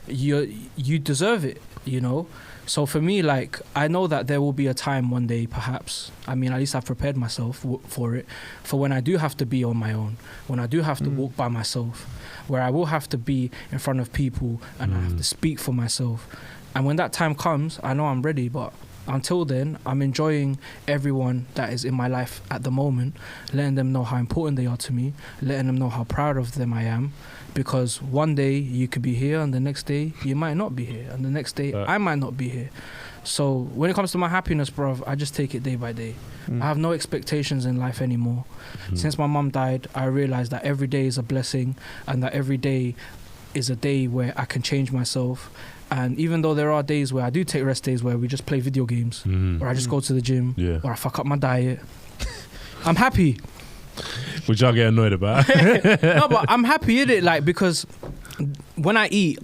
you deserve it, you know. So for me, like, I know that there will be a time one day, perhaps. I mean, at least I've prepared myself for it. For when I do have to be on my own, when I do have to walk by myself, where I will have to be in front of people and I have to speak for myself. And when that time comes, I know I'm ready. But until then, I'm enjoying everyone that is in my life at the moment, letting them know how important they are to me, letting them know how proud of them I am. Because one day you could be here and the next day you might not be here. And the next day I might not be here. So when it comes to my happiness, bruv, I just take it day by day. I have no expectations in life anymore. Since my mum died, I realised that every day is a blessing and that every day is a day where I can change myself. And even though there are days where I do take rest days where we just play video games or I just go to the gym or I fuck up my diet, I'm happy. Which I'll get annoyed about. No, but I'm happy in it, like, because when I eat,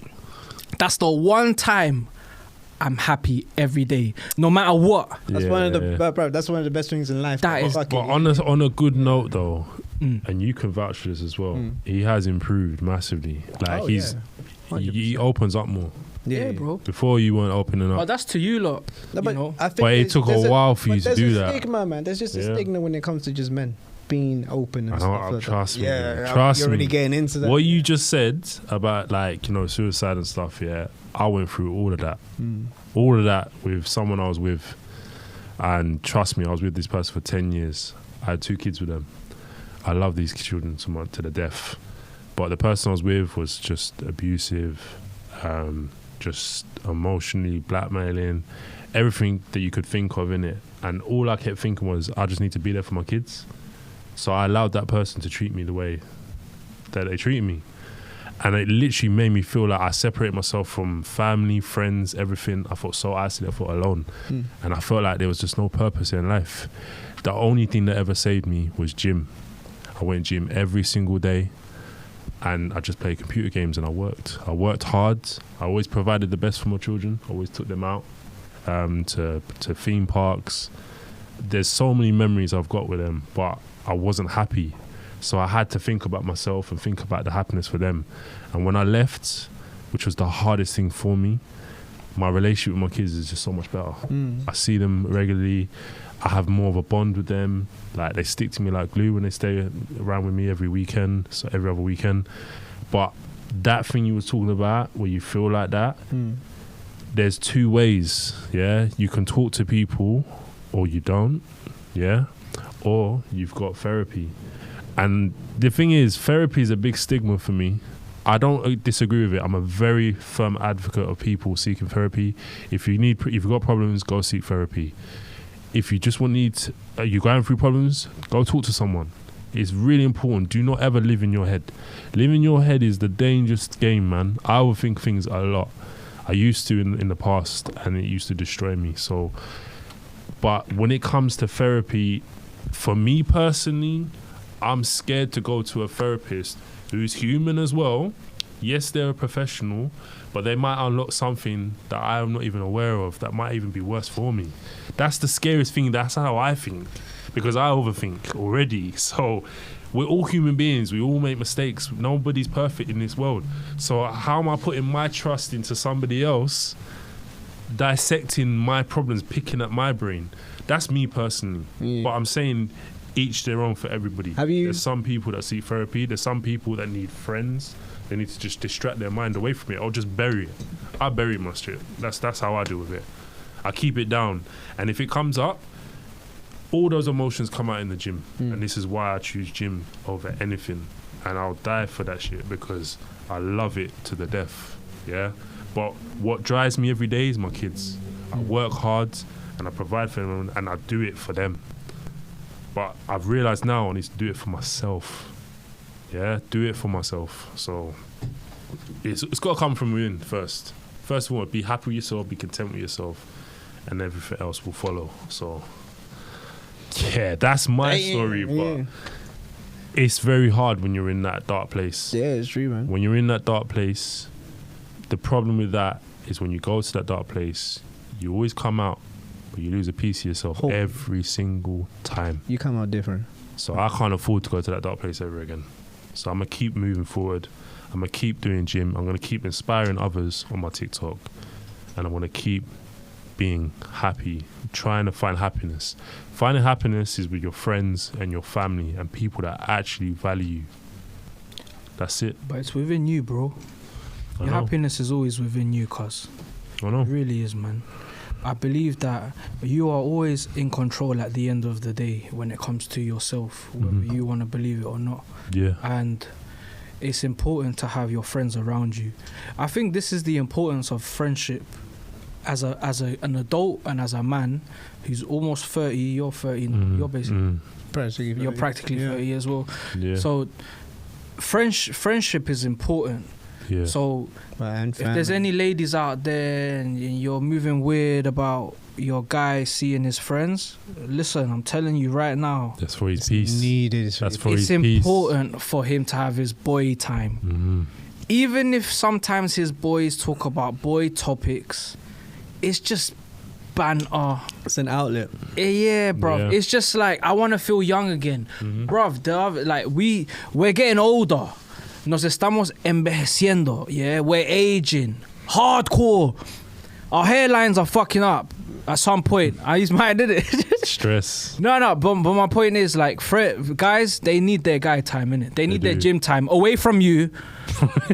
that's the one time I'm happy every day, no matter what. That's one of the bro, that's one of the best things in life. That is. But on a good note though, and you can vouch for this as well. He has improved massively. Like he opens up more. Yeah, bro. Before you weren't opening up. Oh, that's to you lot. No, but you know? I think But it took a while for you to do that. There's a stigma, man. There's just a stigma when it comes to just men being open and stuff like trust that. me. Yeah, Trust you're already me. getting into that. What you just said about, like, you know, suicide and stuff, yeah, I went through all of that. All of that with someone I was with. And trust me, I was with this person for 10 years. I had 2 kids with them. I love these children so much to the death. But the person I was with was just abusive, just emotionally blackmailing, everything that you could think of in it. And all I kept thinking was, I just need to be there for my kids. So I allowed that person to treat me the way that they treated me. And it literally made me feel like I separated myself from family, friends, everything. I felt so isolated, I felt alone. And I felt like there was just no purpose in life. The only thing that ever saved me was gym. I went gym every single day and I just played computer games and I worked. I worked hard. I always provided the best for my children. I always took them out to theme parks. There's so many memories I've got with them, but I wasn't happy. So I had to think about myself and think about the happiness for them. And when I left, which was the hardest thing for me, my relationship with my kids is just so much better. I see them regularly. I have more of a bond with them. Like, they stick to me like glue when they stay around with me every weekend, so every other weekend. But that thing you was talking about, where you feel like that, there's 2 ways, yeah? You can talk to people or you don't, yeah? Or you've got therapy. And the thing is, therapy is a big stigma for me. I don't disagree with it. I'm a very firm advocate of people seeking therapy. If you've got problems, go seek therapy. If you just you're going through problems, go talk to someone. It's really important. Do not ever live in your head. Living in your head is the dangerous game, man. I overthink things a lot. I used to in the past, and it used to destroy me. So, but when it comes to therapy, for me personally, I'm scared to go to a therapist who's human as well. Yes, they're a professional, but they might unlock something that I'm not even aware of that might even be worse for me. That's the scariest thing. That's how I think, because I overthink already. So we're all human beings. We all make mistakes. Nobody's perfect in this world. So how am I putting my trust into somebody else, dissecting my problems, picking at my brain? That's me personally. But I'm saying each their own for everybody. There's some people that seek therapy. There's some people that need friends. They need to just distract their mind away from it or just bury it. I bury my shit. That's how I deal with it. I keep it down. And if it comes up, all those emotions come out in the gym. And this is why I choose gym over anything. And I'll die for that shit because I love it to the death. Yeah? But what drives me every day is my kids. I work hard and I provide for them and I do it for them. But I've realised now I need to do it for myself. Yeah, do it for myself. So it's got to come from within first. First of all, be happy with yourself, be content with yourself, and everything else will follow. So yeah, that's my story. But it's very hard when you're in that dark place. Yeah, it's true, man. When you're in that dark place, the problem with that is when you go to that dark place, you always come out, but you lose a piece of yourself every single time. You come out different. So I can't afford to go to that dark place ever again. So I'm going to keep moving forward. I'm going to keep doing gym. I'm going to keep inspiring others on my TikTok. And I'm going to keep being happy, trying to find happiness. Finding happiness is with your friends and your family and people that actually value you. That's it. But it's within you, bro. Your happiness is always within you, cuz. I know. It really is, man. I believe that you are always in control at the end of the day when it comes to yourself, whether you want to believe it or not. Yeah. And it's important to have your friends around you. I think this is the importance of friendship as an adult and as a man who's almost 30. You're 30 now. You're basically you're practically 30 as well. Yeah. So friendship is important. Yeah. So if there's any ladies out there and you're moving weird about your guy seeing his friends, listen, I'm telling you right now, that's for his peace. It's important for him to have his boy time. Even if sometimes his boys talk about boy topics, it's just banter. It's an outlet. Yeah, bruv. Yeah. It's just like, I want to feel young again. Bruv, like we're getting older. Nos estamos envejeciendo. Yeah, we're aging. Hardcore. Our hairlines are fucking up at some point. I use mine, did it? Stress. No, but my point is, like, guys, they need their guy time, innit? They need their gym time away from you.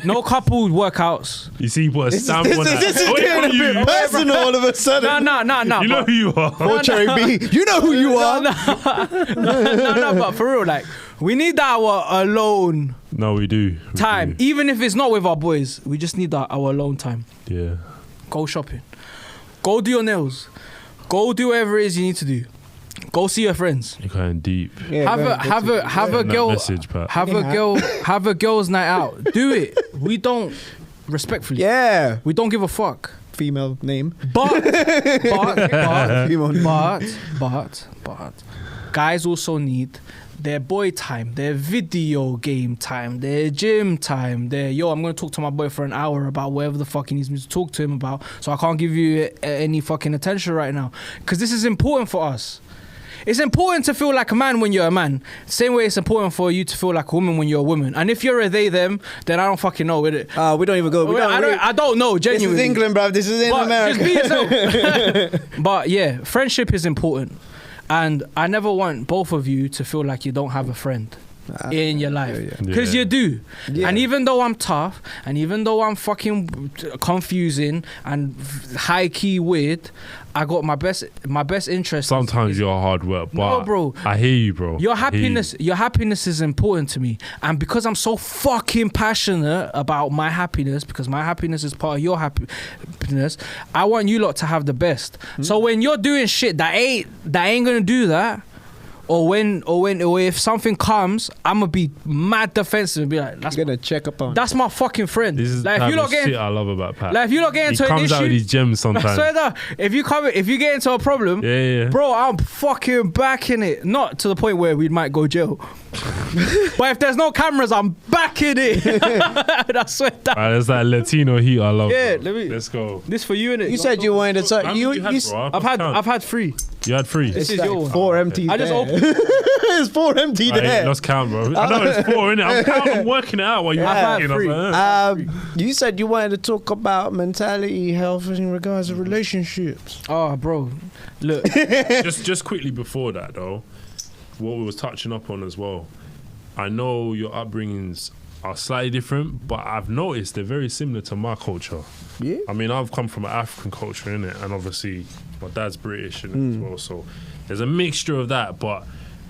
No couple workouts. You see, what a stamp on that. This is getting a bit personal all of a sudden. No. You know who you are. Cherry B. You know who you are. No, but for real, like, we need our alone. No, we do. Time. Even if it's not with our boys, we just need our alone time. Yeah. Go shopping. Go do your nails. Go do whatever it is you need to do. Go see your friends. You're going deep. Yeah, have a girl. Message, Pat. Have a girl's night out. Do it. We don't, respectfully. Yeah. We don't give a fuck. Female name. But guys also need their boy time, their video game time, their gym time, I'm going to talk to my boy for an hour about whatever the fuck he needs me to talk to him about, so I can't give you any fucking attention right now. Because this is important for us. It's important to feel like a man when you're a man. Same way it's important for you to feel like a woman when you're a woman. And if you're a they, them, then I don't fucking know, with it. We don't even go. I don't know, genuinely. This is England, bruv. This is in America. Just be yourself. But yeah, friendship is important. And I never want both of you to feel like you don't have a friend in your life. Because you do. Yeah. And even though I'm tough, and even though I'm fucking confusing and high-key weird, I got my best interest. Sometimes you're hard work, but no, bro, I hear you, bro. Your happiness is important to me. And because I'm so fucking passionate about my happiness, because my happiness is part of your happiness, I want you lot to have the best. So when you're doing shit that ain't gonna do that, or if something comes, I'm gonna be mad defensive and be like, "That's gonna check up on." That's my fucking friend. This is like, if you not getting, shit I love about Pat. Like if you not getting into an issue, he comes out with these gems sometimes. I swear that if you get into a problem, bro, I'm fucking backing it. Not to the point where we might go jail, but if there's no cameras, I'm backing it. I swear that. Right, there's that Latino heat I love. Yeah, let's go. This for you, innit? You said you wanted to. I've had 3. You had 3. This is your 4 empty. I just opened. It's 4 empty there. Lost count, bro. I know it's 4, innit? I'm working it out while you're talking. You said you wanted to talk about mentality, health in regards to relationships. Oh, bro. Look. just quickly before that, though, what we was touching up on as well. I know your upbringings are slightly different, but I've noticed they're very similar to my culture. Yeah. I mean, I've come from an African culture, innit? And obviously, my dad's British as well, so there's a mixture of that, but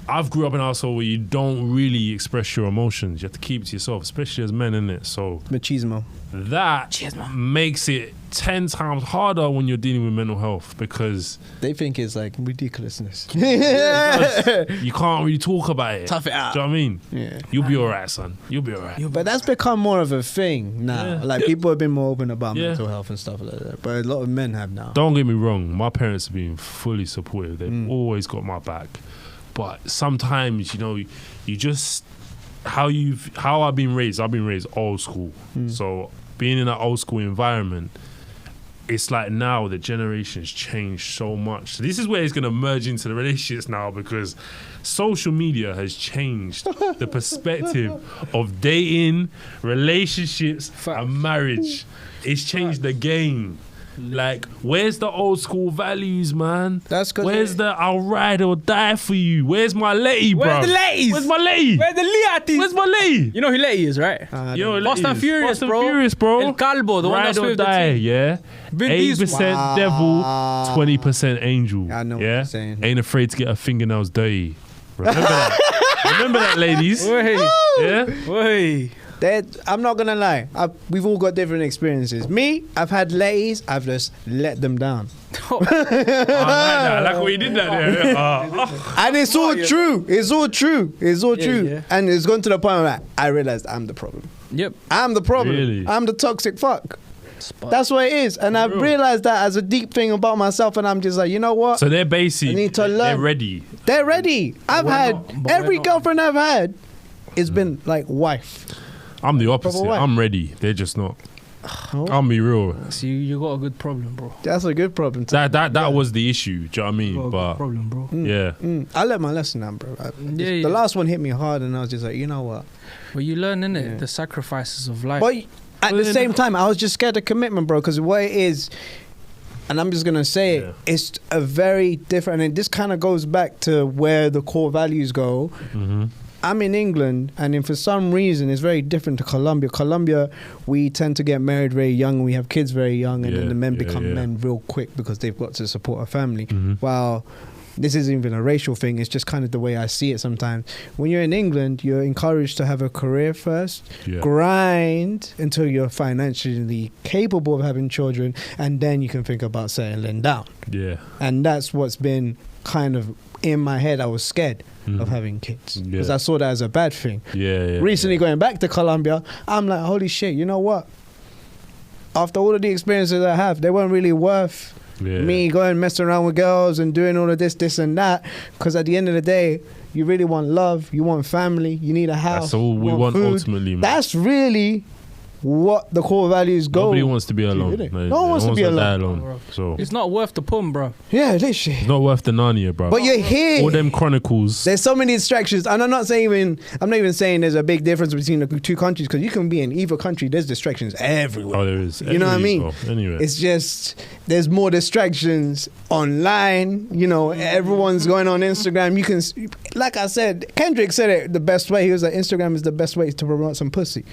I've grew up in a household where you don't really express your emotions. You have to keep it to yourself, especially as men, innit? So machismo. That makes it 10 times harder when you're dealing with mental health, because they think it's like ridiculousness. You can't really talk about it. Tough it out. Do you know what I mean? Yeah. You'll be alright, son. You'll be alright. But that's become more of a thing now. Yeah. Like people have been more open about mental health and stuff like that. But a lot of men have now. Don't get me wrong. My parents have been fully supportive. They've always got my back. But sometimes, you just how I've been raised old school. So being in that old school environment, it's like now the generation's changed so much. So this is where it's going to merge into the relationships now, because social media has changed the perspective of dating, relationships, and marriage. It's changed the game. Like, where's the old school values, man? That's because where's the I'll ride or die for you? Where's my lady, bro? Where's the ladies? Where's my lady? Where's the Liatis? Where's my lady? You know who Lady is, right? Yo, Fast and Furious, bro. Furious, bro. El Calvo, the one Ride that's or with the die, team. yeah. Vin Diesel. 80% devil, 20% angel. I know what yeah? you're saying. Ain't afraid to get her fingernails dirty. Remember that. Remember that, ladies. Wait, Yeah. wait. I'm not gonna lie. We've all got different experiences. Me, I've had ladies. I've just let them down, I like what you did that there. and it's all true. It's all true. It's all true. yeah. And it's gone to the point where I realized I'm the problem. Yep. I'm the problem. Really? I'm the toxic fuck. Spot. That's what it is. And I've real. realized that as a deep thing about myself. And I'm just like, you know what? So they're basically, I need to they're learn. ready. They're ready. I've we're had not- but every we're not. girlfriend I've had. It's been like wife. I'm the opposite. what? I'm ready. They're just not. Oh. I'll be real. See, you got a good problem, bro. That's a good problem. That was the issue. Do you know what I You mean? got a But good problem, bro. yeah. I learned my lesson now, bro. Yeah. The last one hit me hard, and I was just like, you know what? But you learn, innit? Yeah. The sacrifices of life. But at the Well, same time, I was just scared of commitment, bro. Because what it is, and I'm just gonna say Yeah. it, it's a very different. And this kind of goes back to where the core values go. Mm-hmm. I'm in England, and for some reason, it's very different to Colombia. Colombia, we tend to get married very young, and we have kids very young, and then Yeah, the men yeah, become yeah. men real quick because they've got to support a family. Mm-hmm. While this isn't even a racial thing, it's just kind of the way I see it sometimes. When you're in England, you're encouraged to have a career first, Yeah. grind until you're financially capable of having children, and then you can think about settling down. Yeah. And that's what's been kind of in my head. I was scared of having kids because Yeah. I saw that as a bad thing. Yeah. Recently going back to Colombia, I'm like, holy shit, you know what? After all of the experiences I have, they weren't really worth Yeah. me going messing around with girls and doing all of this and that. Because at the end of the day, you really want love, you want family, you need a house. That's all you we want food. ultimately, man. That's really what the core values go. Nobody wants to be alone. innit? No one wants to be die alone. alone. So It's not worth the pun, bro. Yeah, literally. it's not worth the Narnia, bro. But you're here. All them chronicles. There's so many distractions, and I'm not even saying there's a big difference between the two countries, because you can be in either country. There's distractions everywhere. Oh, there is. You know what I mean? Anyway. It's just there's more distractions online. You know, everyone's going on Instagram. You can, like I said, Kendrick said it the best way. He was like, Instagram is the best way to promote some pussy.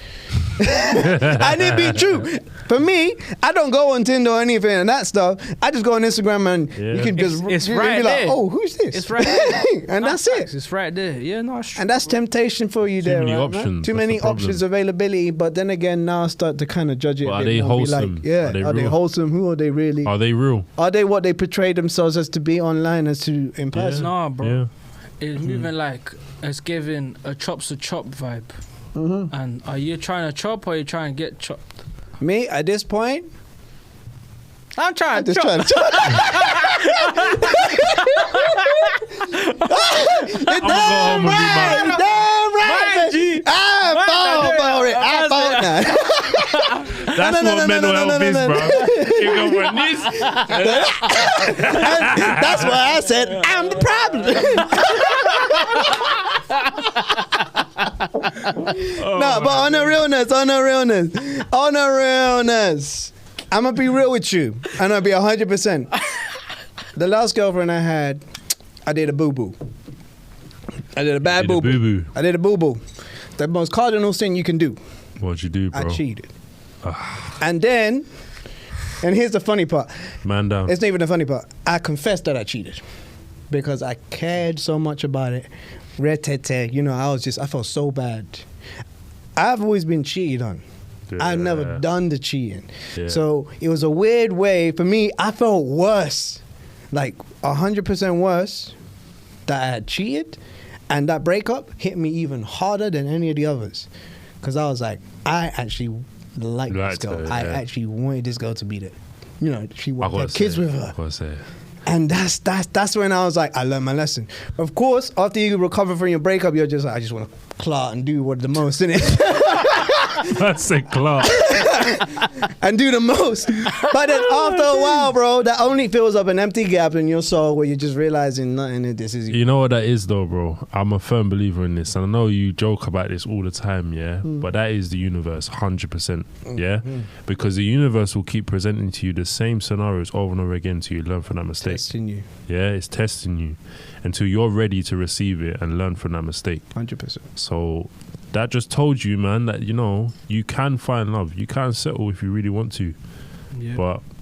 And it be true. For me, I don't go on Tinder or anything and that stuff. I just go on Instagram and Yeah. you can just It's you right be like, there. oh, who's this? It's right there. And that's it. It's right there. Yeah, no, it's true. And that's temptation for you Too there, many right, man? options, Too that's many the problem. options, availability. But then again, now I start to kind of judge it. But a are bit they more, be wholesome? Like, yeah, Are they are they real? wholesome? Who are they really? Are they real? Are they what they portray themselves as to be online as to in person? Nah, bro. Yeah. It's moving like it's giving a chop's a chop vibe. And are you trying to chop or are you trying to get chopped? Me, at this point, I'm trying I'm to just chop. trying to chop. You're go home and be right. mad. You're damn right. Mad, G. I fought for it. I fought now. That's No, what no, mental no, health no, is, no, bro. no. You go for this. That's why I said I'm the problem. No, but on a realness, I'm gonna be real with you, and I'll be 100%. The last girlfriend I had, I did a boo boo. I did a bad Did a boo boo. boo-boo. I did a boo boo. The most cardinal sin you can do. What'd you do, bro? I cheated. And then, and here's the funny part. Man down. It's not even the funny part. I confessed that I cheated because I cared so much about it. You know, I felt so bad. I've always been cheated on. I've never done the cheating. Yeah. So it was a weird way for me. I felt worse, like 100% worse that I had cheated. And that breakup hit me even harder than any of the others. Because I was like, I actually like this Liked girl. her, I yeah. actually wanted this girl to be there. You know, she I wanted to gotta have kids say, with her. I gotta say. And that's when I was like, I learned my lesson. Of course, after you recover from your breakup, you're just like, I just want to clot and do what the most, innit? I said Clark. and do the most. But then after a while, bro, that only fills up an empty gap in your soul where you're just realizing nothing of this is You know what that is though, bro? I'm a firm believer in this. And I know you joke about this all the time, yeah? But that is the universe, 100%, yeah? Because the universe will keep presenting to you the same scenarios over and over again until you learn from that mistake. testing you. Yeah, it's testing you until you're ready to receive it and learn from that mistake. 100%. So that just told you, man, that, you know, you can find love. You can settle if you really want to. Yeah.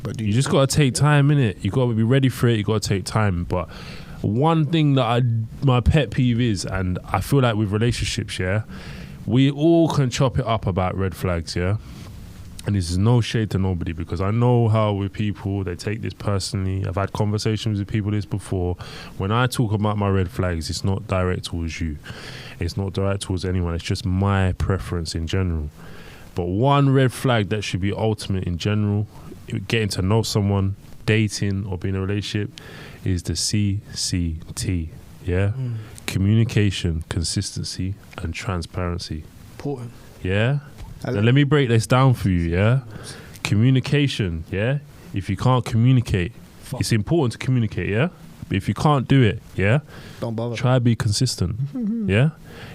But you just got to take time, innit? You got to be ready for it. You got to take time. But one thing that my pet peeve is, and I feel like with relationships, yeah, we all can chop it up about red flags, yeah? And this is no shade to nobody, because I know how with people, they take this personally. I've had conversations with people this before. When I talk about my red flags, it's not direct towards you. It's not direct towards anyone. It's just my preference in general. But one red flag that should be ultimate in general, getting to know someone, dating or being in a relationship, is the CCT, yeah? Communication, consistency and transparency. Important. Yeah? Now let me break this down for you, yeah? Communication, yeah? If you can't communicate, it's important to communicate, yeah? But if you can't do it, yeah? Don't bother. Try be consistent, yeah?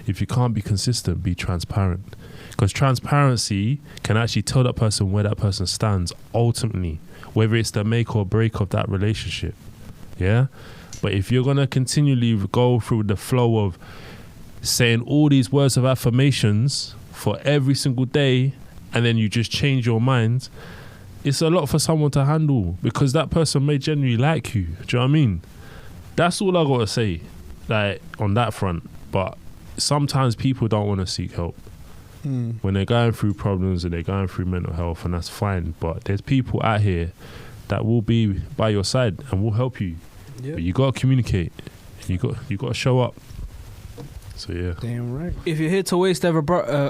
If you can't be consistent, be transparent. Because transparency can actually tell that person where that person stands ultimately, whether it's the make or break of that relationship, yeah? But if you're going to continually go through the flow of saying all these words of affirmations for every single day, and then you just change your mind, it's a lot for someone to handle, because that person may genuinely like you. Do you know what I mean? That's all I got to say, like, on that front. But sometimes people don't want to seek help when they're going through problems and they're going through mental health, and that's fine. But there's people out here that will be by your side and will help you. Yep. But you got to communicate. You got to show up. So yeah. Damn right. If you're here to waste a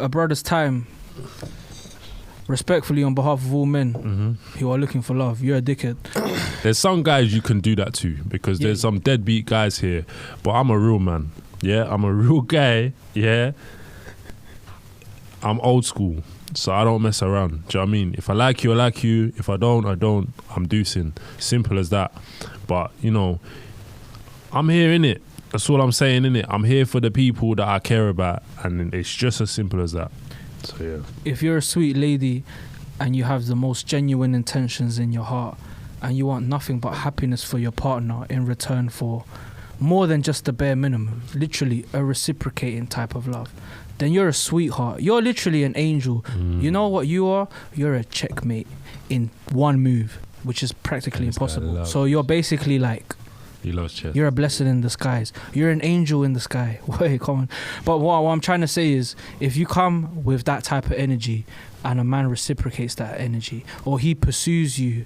brother's time, respectfully on behalf of all men who are looking for love, you're a dickhead. There's some guys you can do that to, because there's some deadbeat guys here. But I'm a real man. Yeah, I'm a real guy. Yeah. I'm old school, so I don't mess around. Do you know what I mean? If I like you, I like you. If I don't, I don't. I'm deucing. Simple as that. But, you know, I'm here, innit? That's all I'm saying, innit? I'm here for the people that I care about, and it's just as simple as that. So, yeah. If you're a sweet lady and you have the most genuine intentions in your heart and you want nothing but happiness for your partner in return for more than just the bare minimum, literally a reciprocating type of love, then you're a sweetheart. You're literally an angel. You know what you are? You're a checkmate in one move, which is practically impossible. So you're basically like, he loves chess. You're a blessing in disguise. You're an angel in the sky. Wait, come on. But what I'm trying to say is, if you come with that type of energy and a man reciprocates that energy, or he pursues you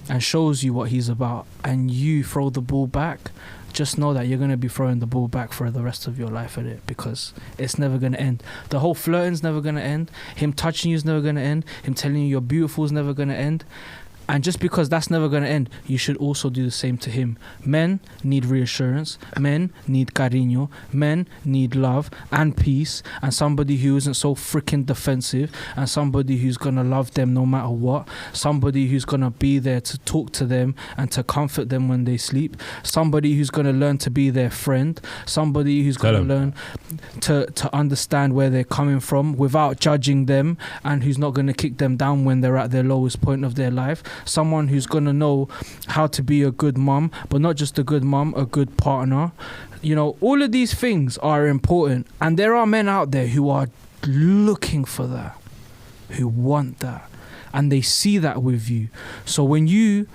and shows you what he's about, and you throw the ball back, just know that you're going to be throwing the ball back for the rest of your life at it, because it's never going to end. The whole flirting's never going to end. Him touching you is never going to end. Him telling you you're beautiful is never going to end. And just because that's never going to end, you should also do the same to him. Men need reassurance. Men need cariño. Men need love and peace, and somebody who isn't so freaking defensive, and somebody who's going to love them no matter what. Somebody who's going to be there to talk to them and to comfort them when they sleep. Somebody who's going to learn to be their friend. Somebody who's going to learn to understand where they're coming from without judging them, and who's not going to kick them down when they're at their lowest point of their life. Someone who's going to know how to be a good mum, but not just a good mum, a good partner. You know, all of these things are important, and there are men out there who are looking for that, who want that, and they see that with you. So when you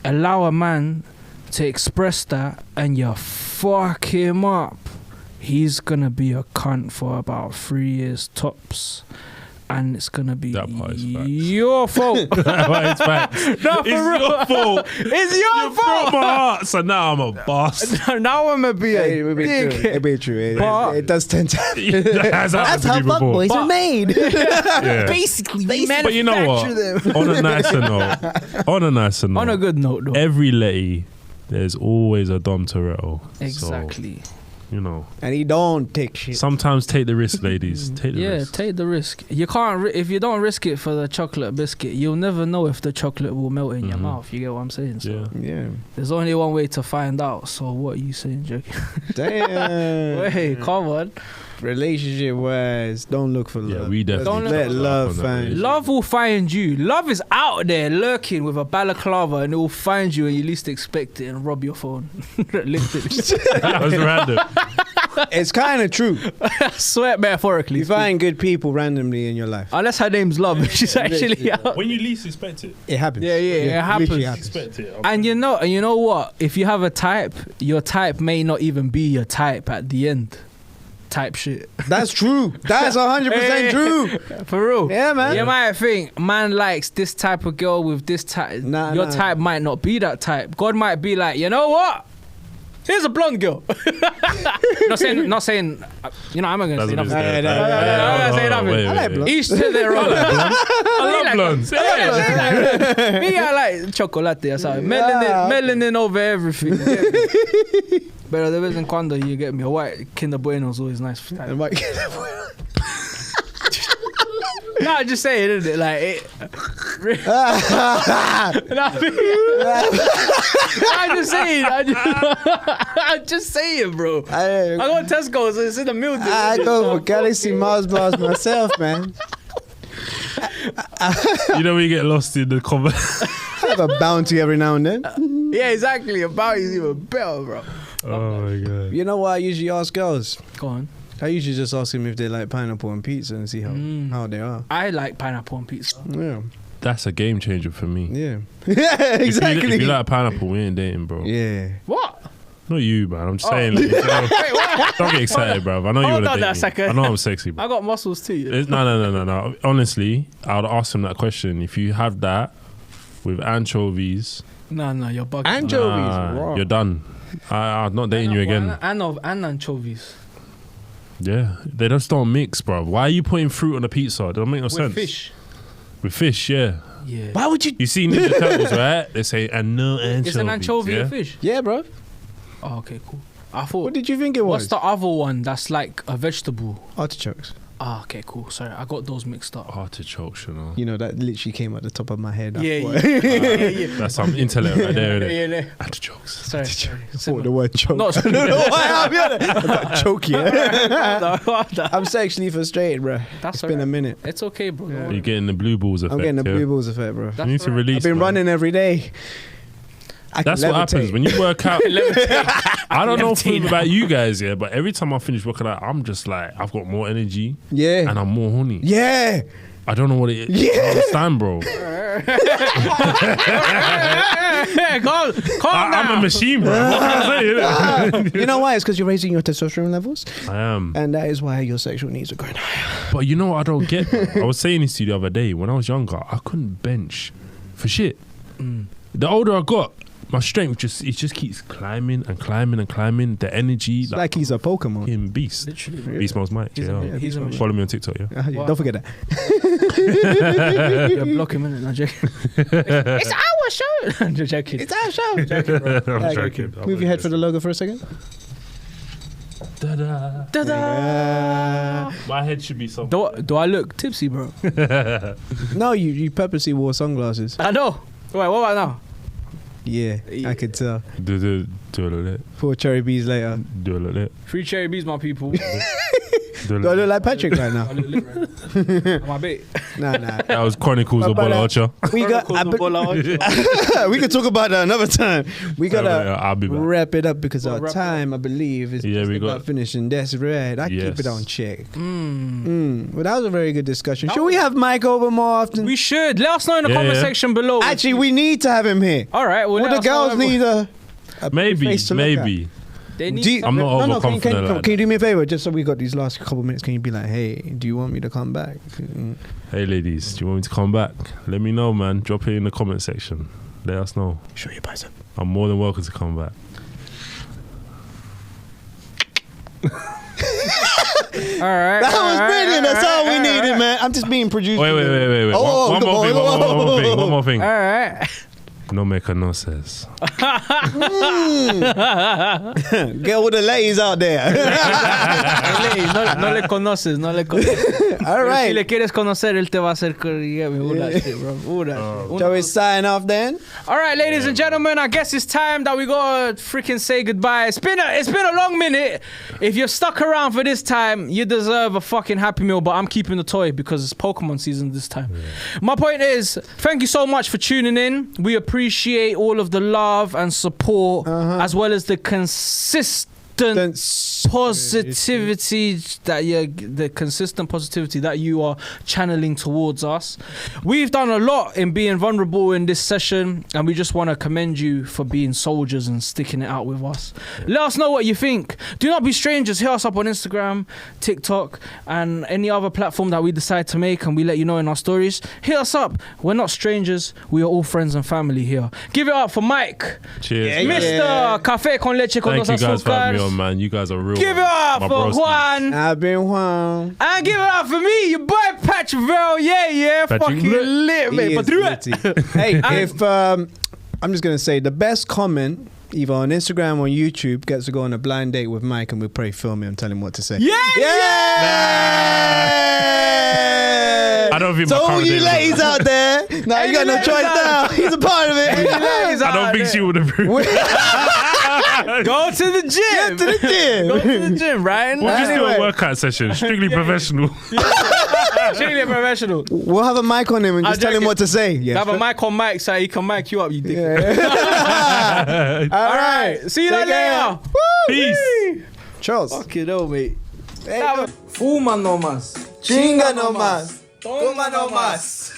allow a man to express that and you fuck him up, he's going to be a cunt for about 3 years tops. And it's going to be your fault. That part is facts. No, it's your fault. It's your fault. Broke my heart. So now I'm a boss. Now I'm a be a It be true. It does tend to. That's how fuckboys are made. Yeah. Basically, they manufacture but you know what? them. On a nicer note. On a good note, though. Every lady, there's always a Dom Toretto. Exactly. So you know. And he don't take shit. Sometimes take the risk, ladies. Take the risk. Take the risk. You can't if you don't risk it for the chocolate biscuit, you'll never know if the chocolate will melt in your mouth. You get what I'm saying? So Yeah. there's only one way to find out. So what are you saying, Jake? Damn. Wait, come on. Relationship wise, don't look for love. Yeah, we definitely Don't let love on find that. Love will find you. Love is out there lurking with a balaclava, and it will find you when you least expect it and rob your phone. Literally. That was random. It's kind of true. I swear, metaphorically. You find good people randomly in your life. Unless her name's Love, she's actually out. When you least expect it. It happens. Yeah, it literally happens. Expect it. And you know what? If you have a type, your type may not even be your type at the end. Type shit. That's true. That's 100% true. For real. Yeah, man. You might think, man likes this type of girl with this type. Your type might not be that type. God might be like, you know what? Here's a blonde girl. not saying. You know, I'm not gonna say nothing. I'm not gonna say nothing. I like blonde. Each to their own. I love blondes. Me, I like chocolate or something. Melanin over everything. Pero de vez en cuando you get me. A white Kinder Bueno is always nice. No, I'm just saying, isn't it? Like, I'm just saying, bro. I go to Tesco's, it's in the middle. I go for Galaxy Mars bars myself, man. You know when you get lost in the comment. I have a bounty every now and then. Yeah, exactly. A bounty's even better, bro. Oh my god. You know what I usually ask girls? Go on. I usually just ask them if they like pineapple and pizza and see how they are. I like pineapple on pizza. Yeah. That's a game changer for me. Yeah. Yeah, exactly. If you like pineapple, we ain't dating, bro. Yeah. What? Not you, man. I'm just saying. Like, you know, Wait, what? don't get excited, bro. I know you Hold want on to that date second. me. I know I'm sexy, bro. I got muscles too. No. Honestly, I would ask them that question. If you have that with anchovies, No, you're bugging. Anchovies, raw. you're done. I'm not dating you again. And anchovies. Yeah, they just don't mix, bro. Why are you putting fruit on a pizza? It don't make no With sense. fish. With fish, yeah. Yeah. Why would you? You see Ninja Turtles, right? They say, and no anchovies. It's an anchovy yeah? a fish. Yeah, bro. Oh, okay, cool. I thought. What did you think it was? What's the other one that's like a vegetable? Artichokes. Ah, okay, cool. Sorry, I got those mixed up. Artichokes, you know. You know, that literally came at the top of my head. Yeah. That's some intellect right there, innit? Yeah. Artichokes. Sorry. Oh, the word choke. Not I don't know why I'll be honest. I got choke, yeah. No. I'm sexually frustrated, bro. That's It's been a minute. It's okay, bro. Yeah. You're getting the blue balls effect. I'm getting the yeah? blue balls effect, bro. You need to release. I've been man. running every day. That's what happens when you work out. I don't know about you guys, yeah, but every time I finish working out, I'm just like, I've got more energy Yeah. and I'm more horny. Yeah. I don't know what it is. Yeah. I don't understand, bro. Calm down. I'm a machine, bro. What can I say? You know why? It's because you're raising your testosterone levels. I am. And that is why your sexual needs are going higher. But you know what I don't get? Bro? I was saying this to you the other day. When I was younger, I couldn't bench for shit. The older I got, my strength just keeps climbing and climbing and climbing. The energy, It's like he's a Pokemon. fucking beast. Literally. Beast Mouse Mike. Yeah. He's a Follow me on TikTok, yeah. Don't forget that. You're blocking minute, not joking. It's our show. I'm just joking. It's our show. I'm joking. Move your head for the logo for a second. Da-da. Ta-da! My head should be something. Do I look tipsy, bro? No, you purposely wore sunglasses. I know. Wait, what about now? Yeah, I could tell. Do a little bit. 4 cherry bees later. Do a little bit. Free cherry bees, my people. Do a Do I little look like Patrick right now? I look lit right now. My bait. Nah. That was Chronicles of Bola Ocha. We got. We could talk about that another time. We gotta I'll be back. wrap it up because Well, our wrap it time, I believe, is Yeah, just we about got- finishing. That's right. I keep Yes. it on check. Mm. Well, that was a very good discussion. Should we have Mike over more often? We should. Let us know in the Yeah, comment yeah. section below. Actually, we need to have him here. All right. Well, Well, let the us know girls everyone- need a Maybe, face to look at. maybe. They need. Do you- I'm not no, can overconfident like can you do me a favor? Just so we got these last couple minutes, can you be like, hey, do you want me to come back? Hey, ladies, do you want me to come back? Let me know, man. Drop it in the comment section. Let us know. Show your bicep. I'm more than welcome to come back. All right. That was brilliant. That's all we needed, right. man. I'm just being produced. Wait. Oh, One more thing. All right. No me conoces. Get all the ladies out there. no le conoces, no le conoces. All Si right. le quieres conocer, él te va a hacer. Yeah, all that shit, bro. All that shit. Shall we sign off then? All right, ladies and gentlemen, I guess it's time that we gotta freaking say goodbye. It's been a long minute. If you're stuck around for this time, you deserve a fucking Happy Meal. But I'm keeping the toy because it's Pokemon season this time. My point is, thank you so much for tuning in. We appreciate all of the love and support, as well as the consistent positivity that you are channeling towards us. We've done a lot in being vulnerable in this session, and we just want to commend you for being soldiers and sticking it out with us. Let us know what you think. Do not be strangers. Hit us up on Instagram, TikTok, and any other platform that we decide to make, and we let you know in our stories. Hit us up. We're not strangers. We are all friends and family here. Give it up for Mike. Cheers. Mr. Café con leche con Thank dos you guys for having me azúcares. on, man. You guys are real. Give it up My for broskies. Juan. I've been Juan. And give it up for me, your boy Patrick Show. Yeah. Patrick Fucking Show. lit, He mate. is But through it. litty. Hey, if I'm just gonna say the best comment either on Instagram or YouTube gets to go on a blind date with Mike, and we'll probably film him and tell him what to say. Yeah. I don't think So my all current you date ladies would- out there, now you got no ladies choice out now. He's a part of it. Ladies I don't out think there. she would approve. Go to the gym. To the gym. Go to the gym, right? We'll just do Anyway. a workout session, strictly professional. Strictly professional. We'll have a mic on him and just I'll tell him check what to say. Yeah. Have a mic on Mike so he can mic you up, you dick. All right. See you Take care. later. Peace. Charles. Fuck it up, mate. Fuma nomás. Chinga nomás. Toma nomás.